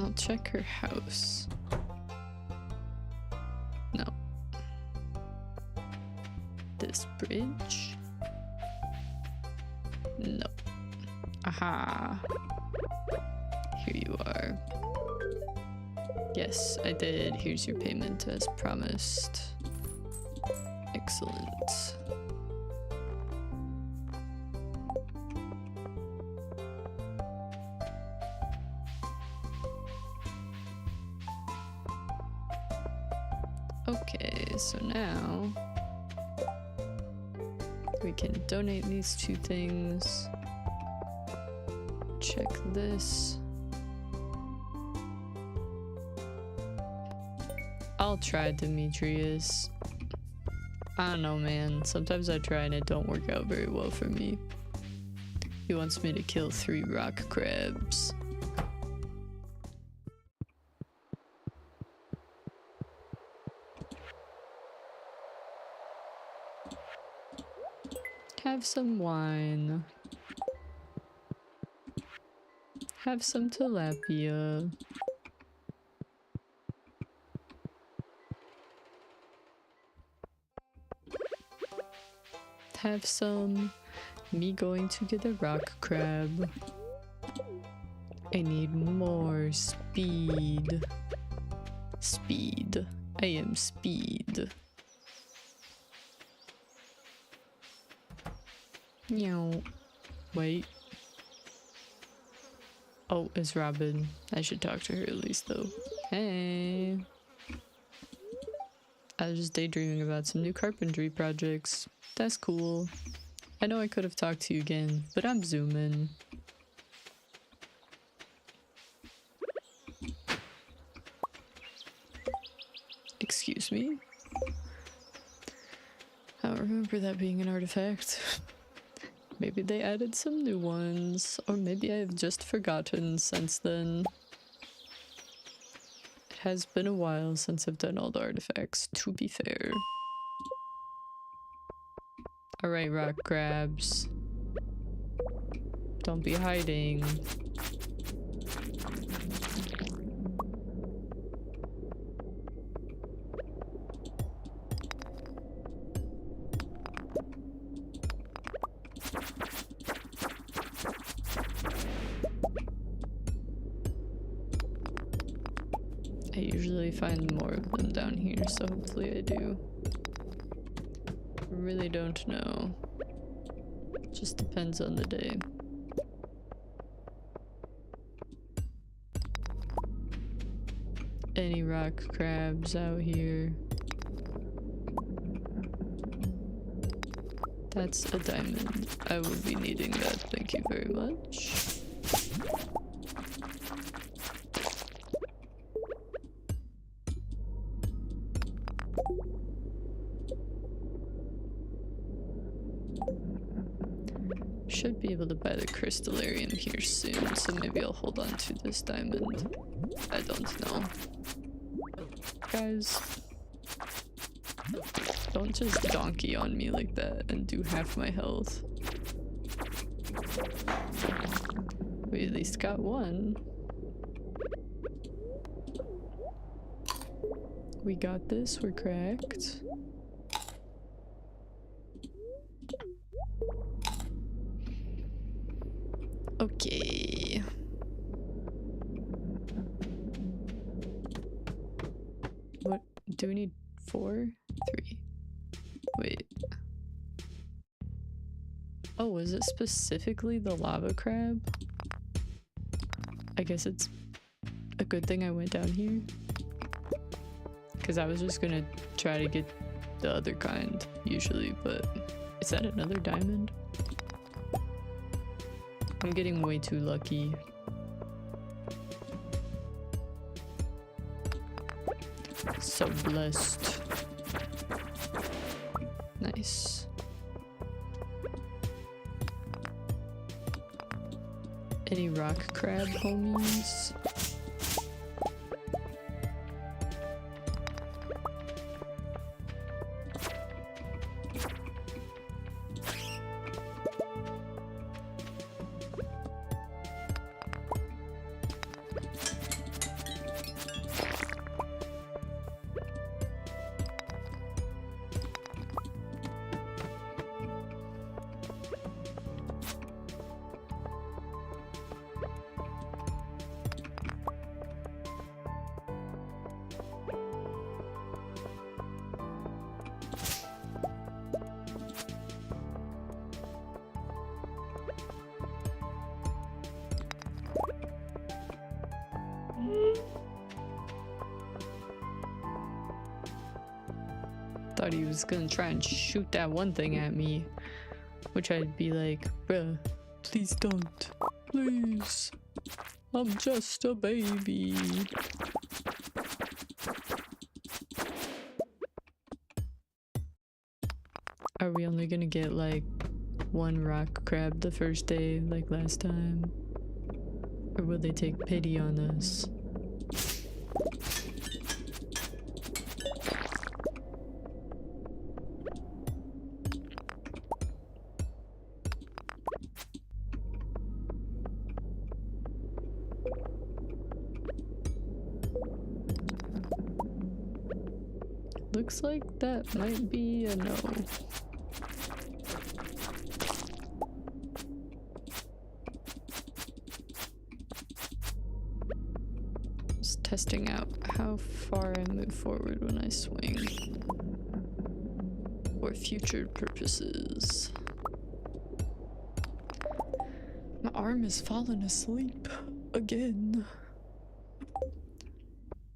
I'll check her house. No. This bridge? No. Aha. Here you are. Yes, I did. Here's your payment as promised. Excellent. Okay, so now we can donate these two things. Check this. I'll try, Demetrius. I don't know, man. Sometimes I try and it don't work out very well for me. He wants me to kill 3 rock crabs. Have some wine. Have some tilapia. Have some me going to get a rock crab. I need more speed. Speed. I am speed. Meow. Wait. Oh, it's Robin. I should talk to her at least though. Hey. I was just daydreaming about some new carpentry projects. That's cool. I know I could have talked to you again, but I'm zooming. Excuse me? I don't remember that being an artifact. Maybe they added some new ones, or maybe I've just forgotten since then. It has been a while since I've done all the artifacts, to be fair. Alright, rock crabs. Don't be hiding. I usually find more of them down here, so hopefully I do. Really don't know. Just depends on the day. Any rock crabs out here? That's a diamond. I will be needing that, thank you very much. Should be able to buy the crystallarium here soon, so maybe I'll hold on to this diamond. I don't know. Guys, don't just donkey on me like that and do half my health. We at least got one. We got this, we're cracked. Okay. What do we need? 4? 3. Wait. Oh, was it specifically the lava crab? I guess it's a good thing I went down here. Because I was just gonna try to get the other kind usually, but is that another diamond? I'm getting way too lucky. So blessed. Nice. Any rock crab homies? Thought he was gonna try and shoot that one thing at me. Which I'd be like, bruh, please don't. Please. I'm just a baby. Are we only gonna get like one rock crab the first day like last time? Or will they take pity on us? Looks like that might be a no. Just testing out how far I move forward when I swing. For future purposes. My arm has fallen asleep again.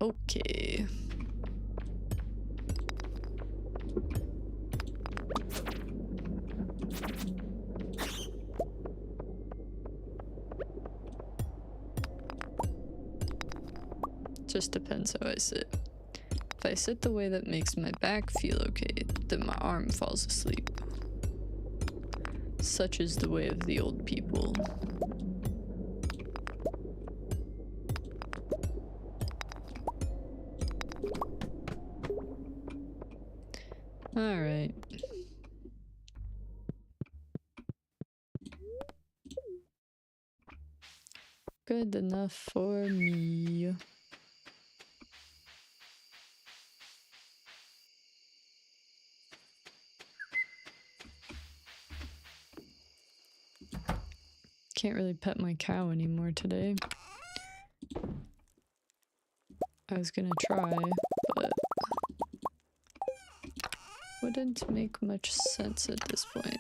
Okay. Just depends how I sit. If I sit the way that makes my back feel okay, then my arm falls asleep. Such is the way of the old people. Alright. Good enough for me. Can't really pet my cow anymore today. I was gonna try, but wouldn't make much sense at this point.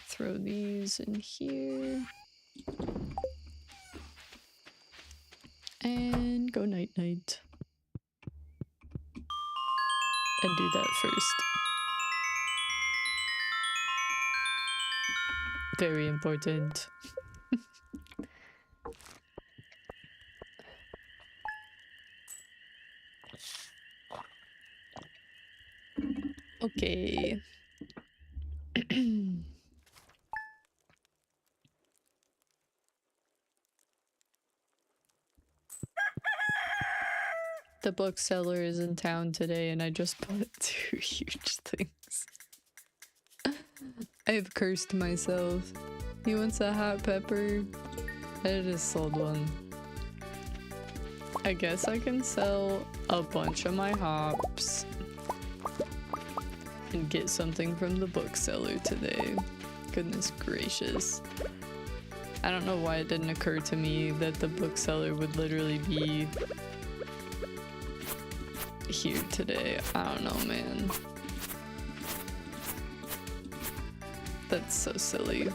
Throw these in here. And go night night. And do that first. Very important. Okay. The bookseller is in town today and I just bought 2 huge things. I've cursed myself. He wants a hot pepper. I just sold one. I guess I can sell a bunch of my hops and get something from the bookseller today. Goodness gracious. I don't know why it didn't occur to me that the bookseller would literally be here today. I don't know, man. That's so silly.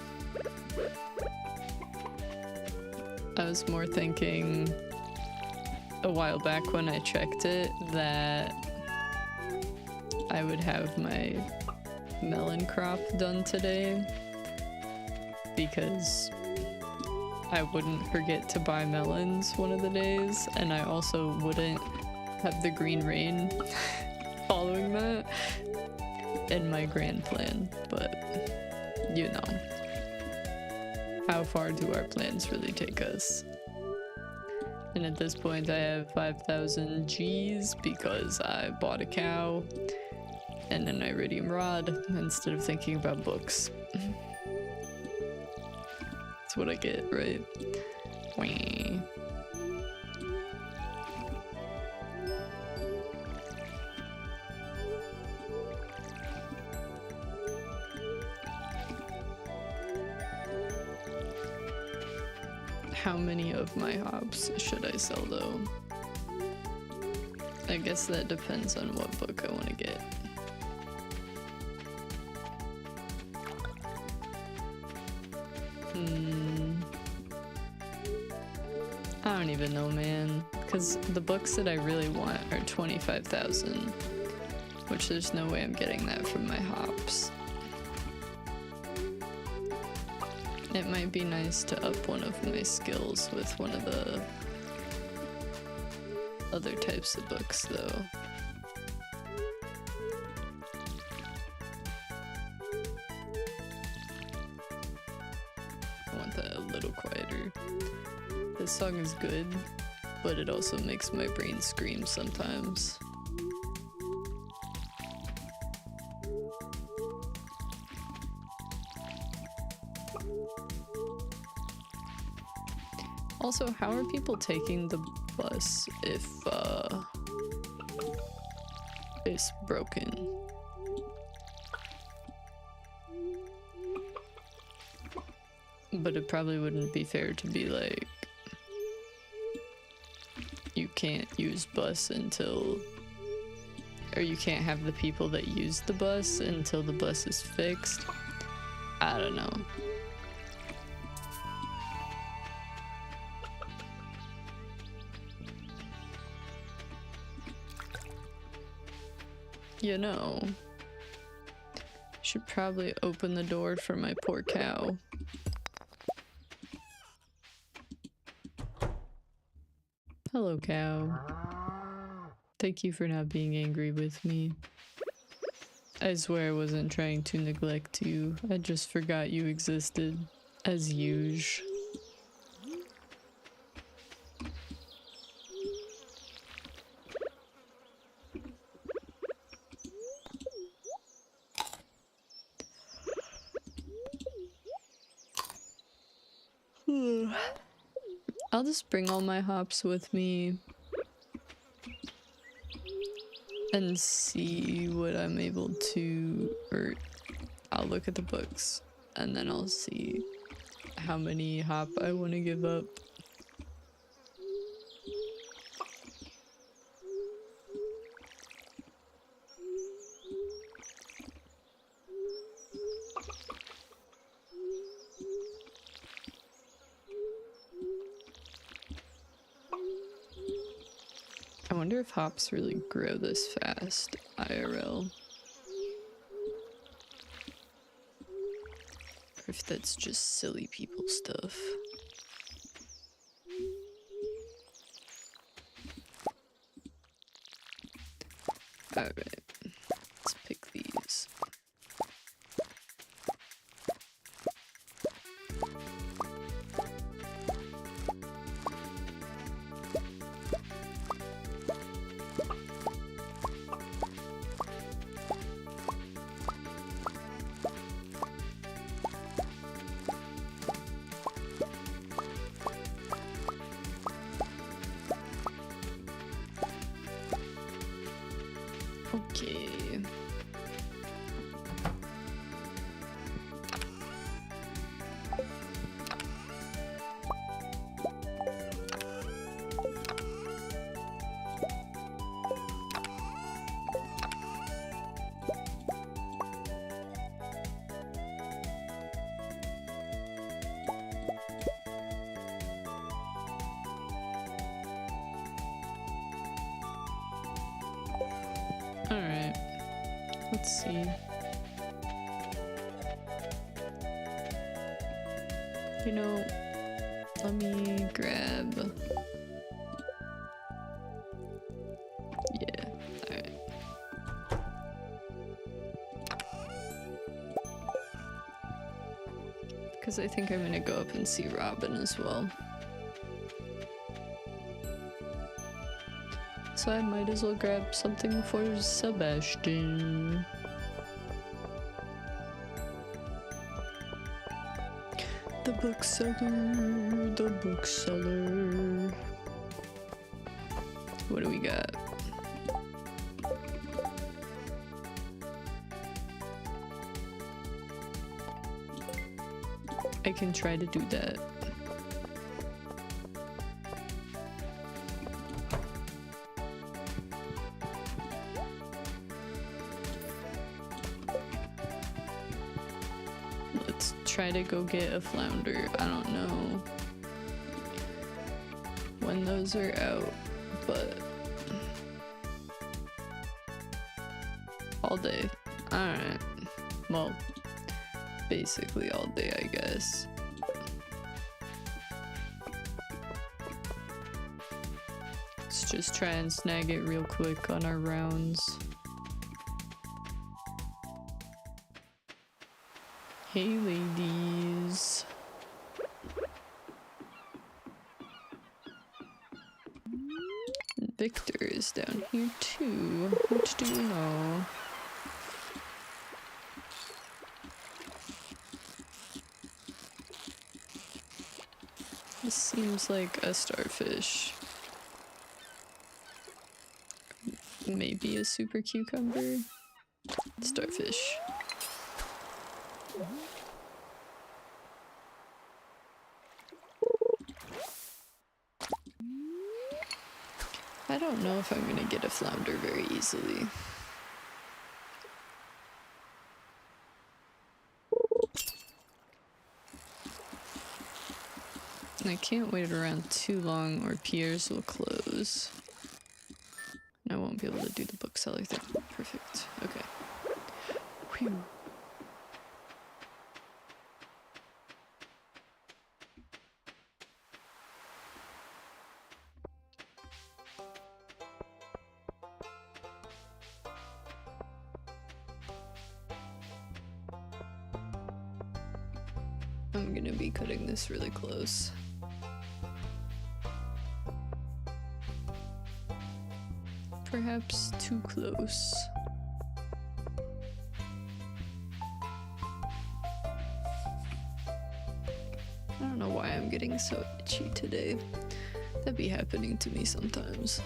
I was more thinking a while back when I checked it that I would have my melon crop done today because I wouldn't forget to buy melons one of the days, and I also wouldn't have the green rain following that in my grand plan, but you know, how far do our plans really take us? And at this point I have 5,000 G's because I bought a cow and an iridium rod instead of thinking about books. That's what I get, right? Whee. How many of my hops should I sell though? I guess that depends on what book I want to get. I don't even know, man. Because the books that I really want are 25,000. Which there's no way I'm getting that from my hops. It might be nice to up one of my skills with one of the other types of books, though. I want that a little quieter. This song is good, but it also makes my brain scream sometimes. Also, how are people taking the bus if it's broken? But it probably wouldn't be fair to be like, you can't use bus until, or you can't have the people that use the bus until the bus is fixed. I don't know. You know, should probably open the door for my poor cow. Hello, cow. Thank you for not being angry with me. I swear I wasn't trying to neglect you. I just forgot you existed, as usual. I'll just bring all my hops with me and see what I'm able to, or I'll look at the books and then I'll see how many hop I want to give up. I wonder if hops really grow this fast, IRL. Or if that's just silly people stuff. Alright, let's pick these. Okay. Alright, let's see. You know, let me grab... Yeah, alright. Because I think I'm gonna go up and see Robin as well. So I might as well grab something for Sebastian. The bookseller, the bookseller. What do we got? I can try to do that. try to go get a flounder. I don't know when those are out, but all day. Alright. Well, basically all day, I guess. Let's just try and snag it real quick on our rounds. Hey ladies. Victor is down here too. What do you know? This seems like a starfish. Maybe a super cucumber? Starfish. I don't know if I'm gonna get a flounder very easily. I can't wait around too long or piers will close. And I won't be able to do the bookseller thing. Perfect. Okay. Whew. I'm gonna be cutting this really close. Perhaps too close. I don't know why I'm getting so itchy today. That'd be happening to me sometimes.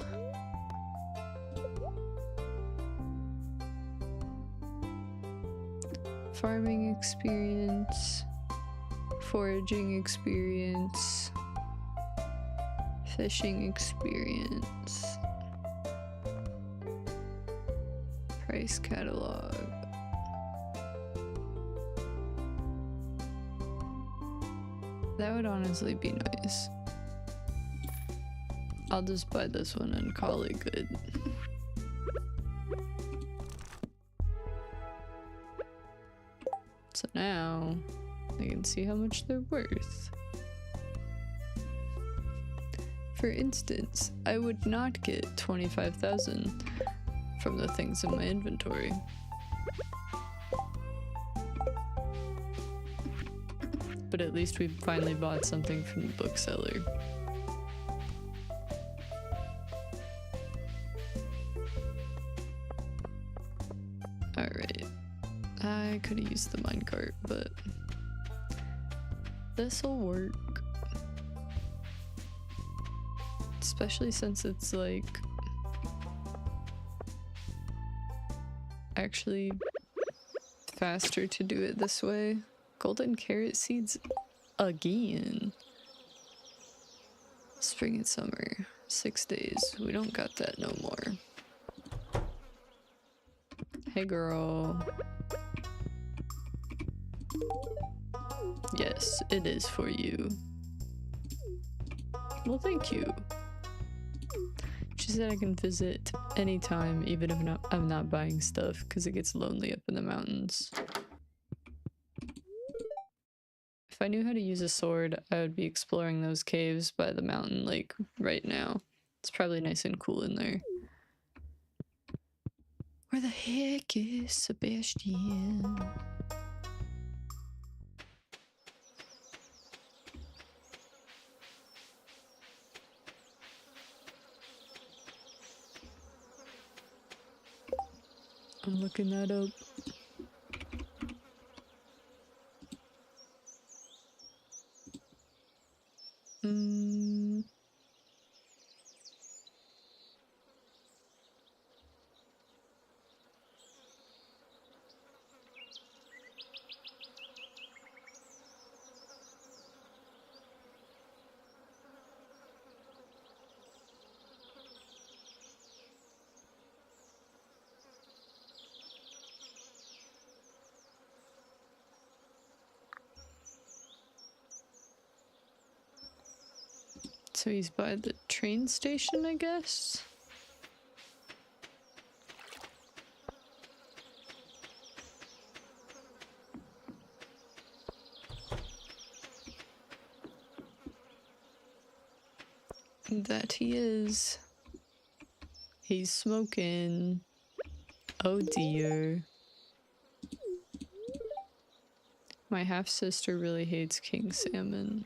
Farming experience. Foraging experience. Fishing experience. Price catalog. That would honestly be nice. I'll just buy this one and call it good. So now I can see how much they're worth. For instance, I would not get 25,000 from the things in my inventory. But at least we finally bought something from the bookseller. Alright. I could have used the minecart, but this'll work. Especially since it's like actually faster to do it this way. Golden carrot seeds again. Spring and summer, 6 days. We don't got that no more. Hey girl. Yes, it is for you. Well, thank you. She said I can visit anytime, even if I'm not buying stuff, because it gets lonely up in the mountains. If I knew how to use a sword, I would be exploring those caves by the mountain, like, right now. It's probably nice and cool in there. Where the heck is Sebastian? I'm looking that up. So he's by the train station, I guess? That he is. He's smoking. Oh dear. My half-sister really hates king salmon.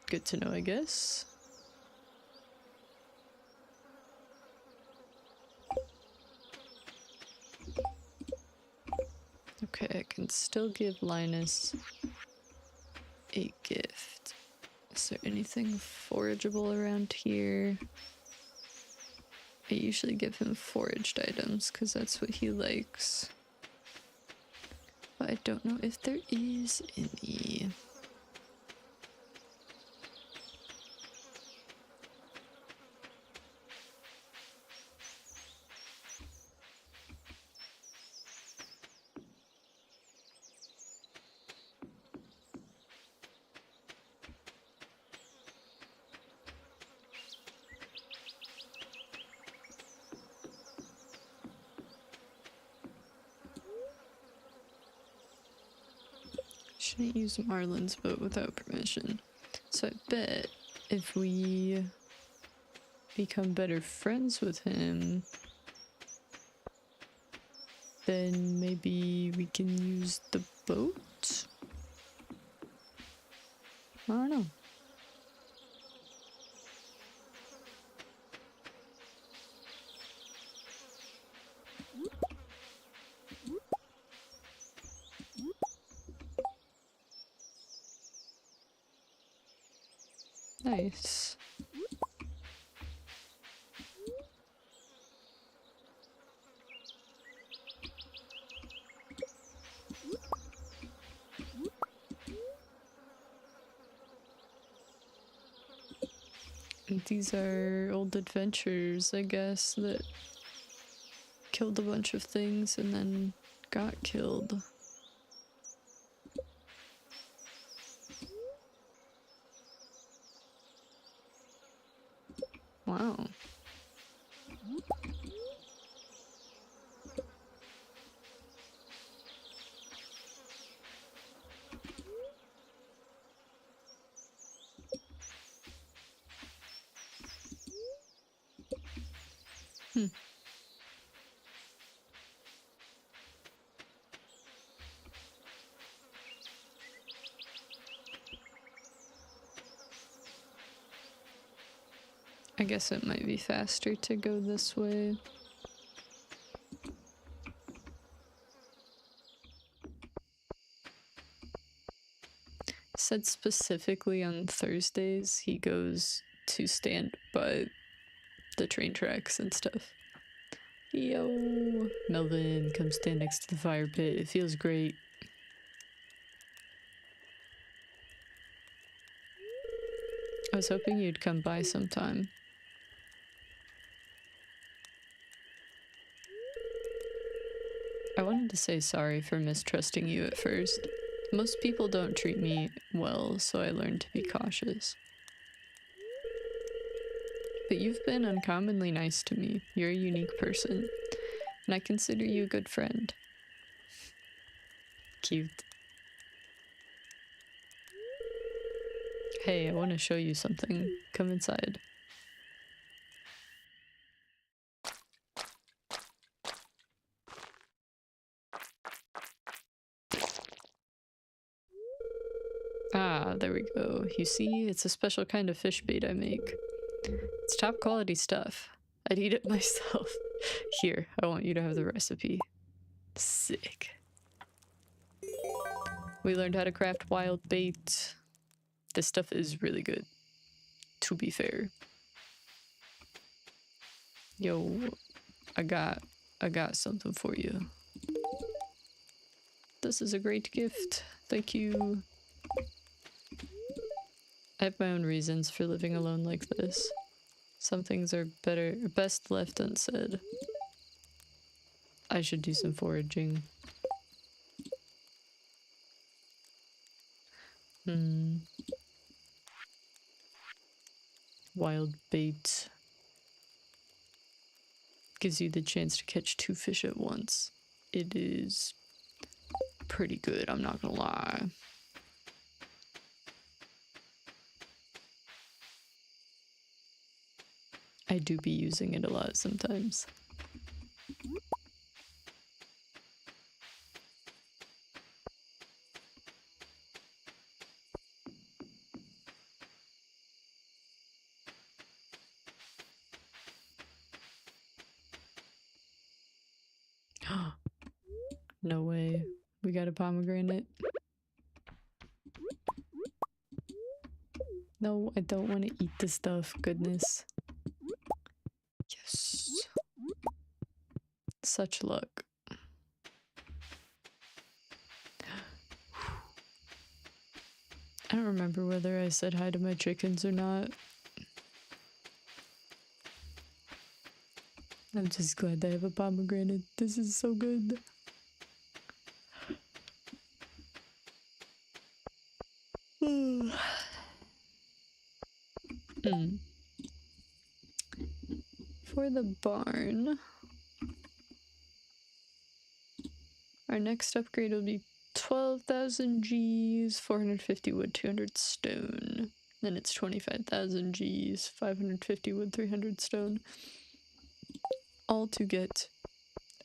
Good to know, I guess. Okay, I can still give Linus a gift. Is there anything forageable around here? I usually give him foraged items because that's what he likes. But I don't know if there is any. Shouldn't use Marlin's boat without permission. So I bet if we become better friends with him, then maybe we can use the boat? I don't know. Nice. These are old adventures, I guess, that killed a bunch of things and then got killed. Wow. Hmm. I guess it might be faster to go this way. Said specifically on Thursdays he goes to stand by the train tracks and stuff. Yo, Melvin, come stand next to the fire pit. It feels great. I was hoping you'd come by sometime. I wanted to say sorry for mistrusting you at first. Most people don't treat me well, so I learned to be cautious. But you've been uncommonly nice to me. You're a unique person, and I consider you a good friend. Cute. Hey, I want to show you something. Come inside. Ah, there we go. You see, it's a special kind of fish bait I make. It's top quality stuff. I'd eat it myself. Here, I want you to have the recipe. Sick. We learned how to craft wild bait. This stuff is really good, to be fair. Yo, I got something for you. This is a great gift. Thank you. I have my own reasons for living alone like this. Some things are best left unsaid. I should do some foraging. wild bait. Gives you the chance to catch 2 fish at once. It is pretty good, I'm not gonna lie. I do be using it a lot sometimes. No way. We got a pomegranate. No, I don't want to eat the stuff. Goodness. Yes. Such luck. I don't remember whether I said hi to my chickens or not. I'm just glad they have a pomegranate. This is so good. For the barn, our next upgrade will be 12,000 Gs, 450 wood, 200 stone. Then it's 25,000 Gs, 550 wood, 300 stone. All to get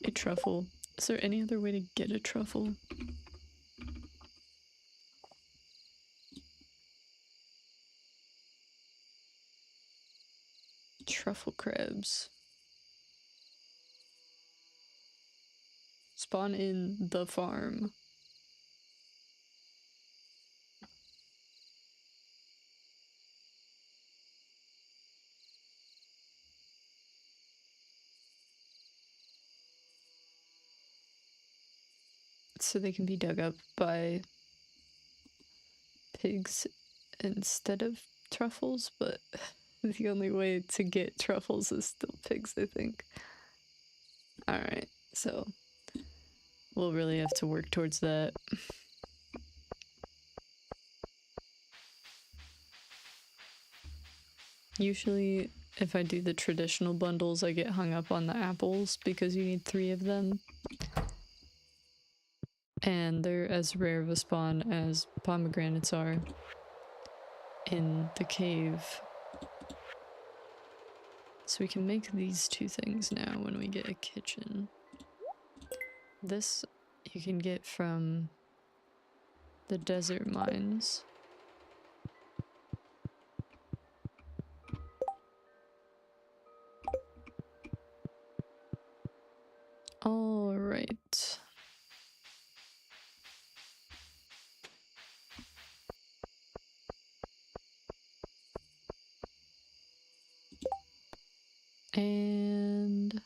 a truffle. Is there any other way to get a truffle? Truffle crabs. Spawn in the farm. So they can be dug up by pigs instead of truffles, but the only way to get truffles is still pigs, I think. Alright, so we'll really have to work towards that. Usually, if I do the traditional bundles, I get hung up on the apples because you need 3 of them. And they're as rare of a spawn as pomegranates are in the cave. So we can make these 2 things now when we get a kitchen. This you can get from the desert mines. All right. And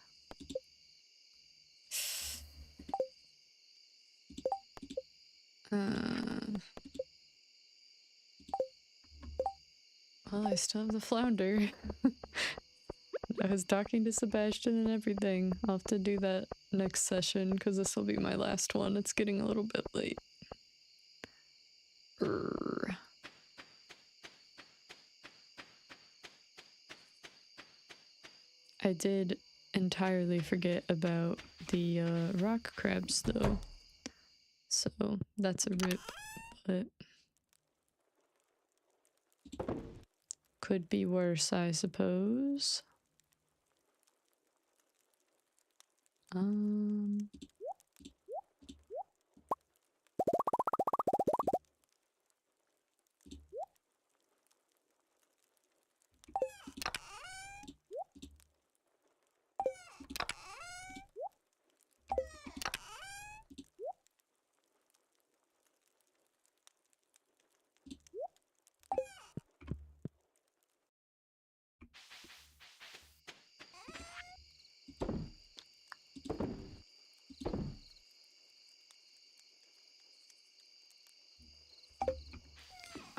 well, I still have the flounder. I was talking to Sebastian and everything. I'll have to do that next session because this will be my last one. It's getting a little bit late. I did entirely forget about the rock crabs though. So that's a rip, but could be worse, I suppose.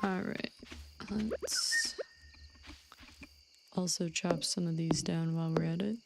Alright, let's also chop some of these down while we're at it.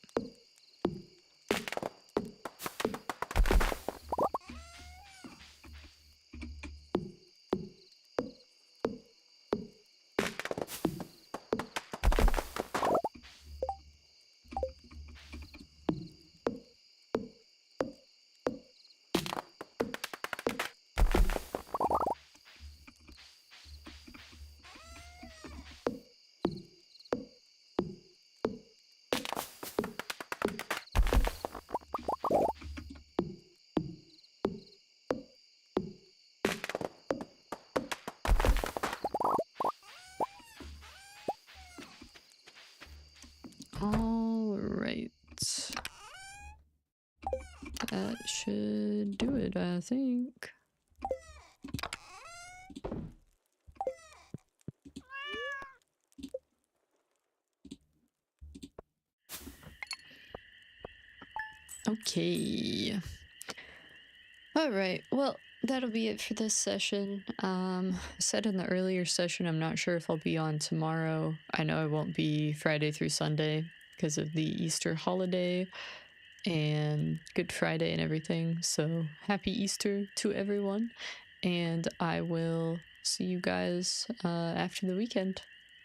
That should do it, I think. Okay. Alright, well, that'll be it for this session. I said in the earlier session, I'm not sure if I'll be on tomorrow. I know I won't be Friday through Sunday because of the Easter holiday and Good Friday and everything. So happy Easter to everyone. And I will see you guys after the weekend.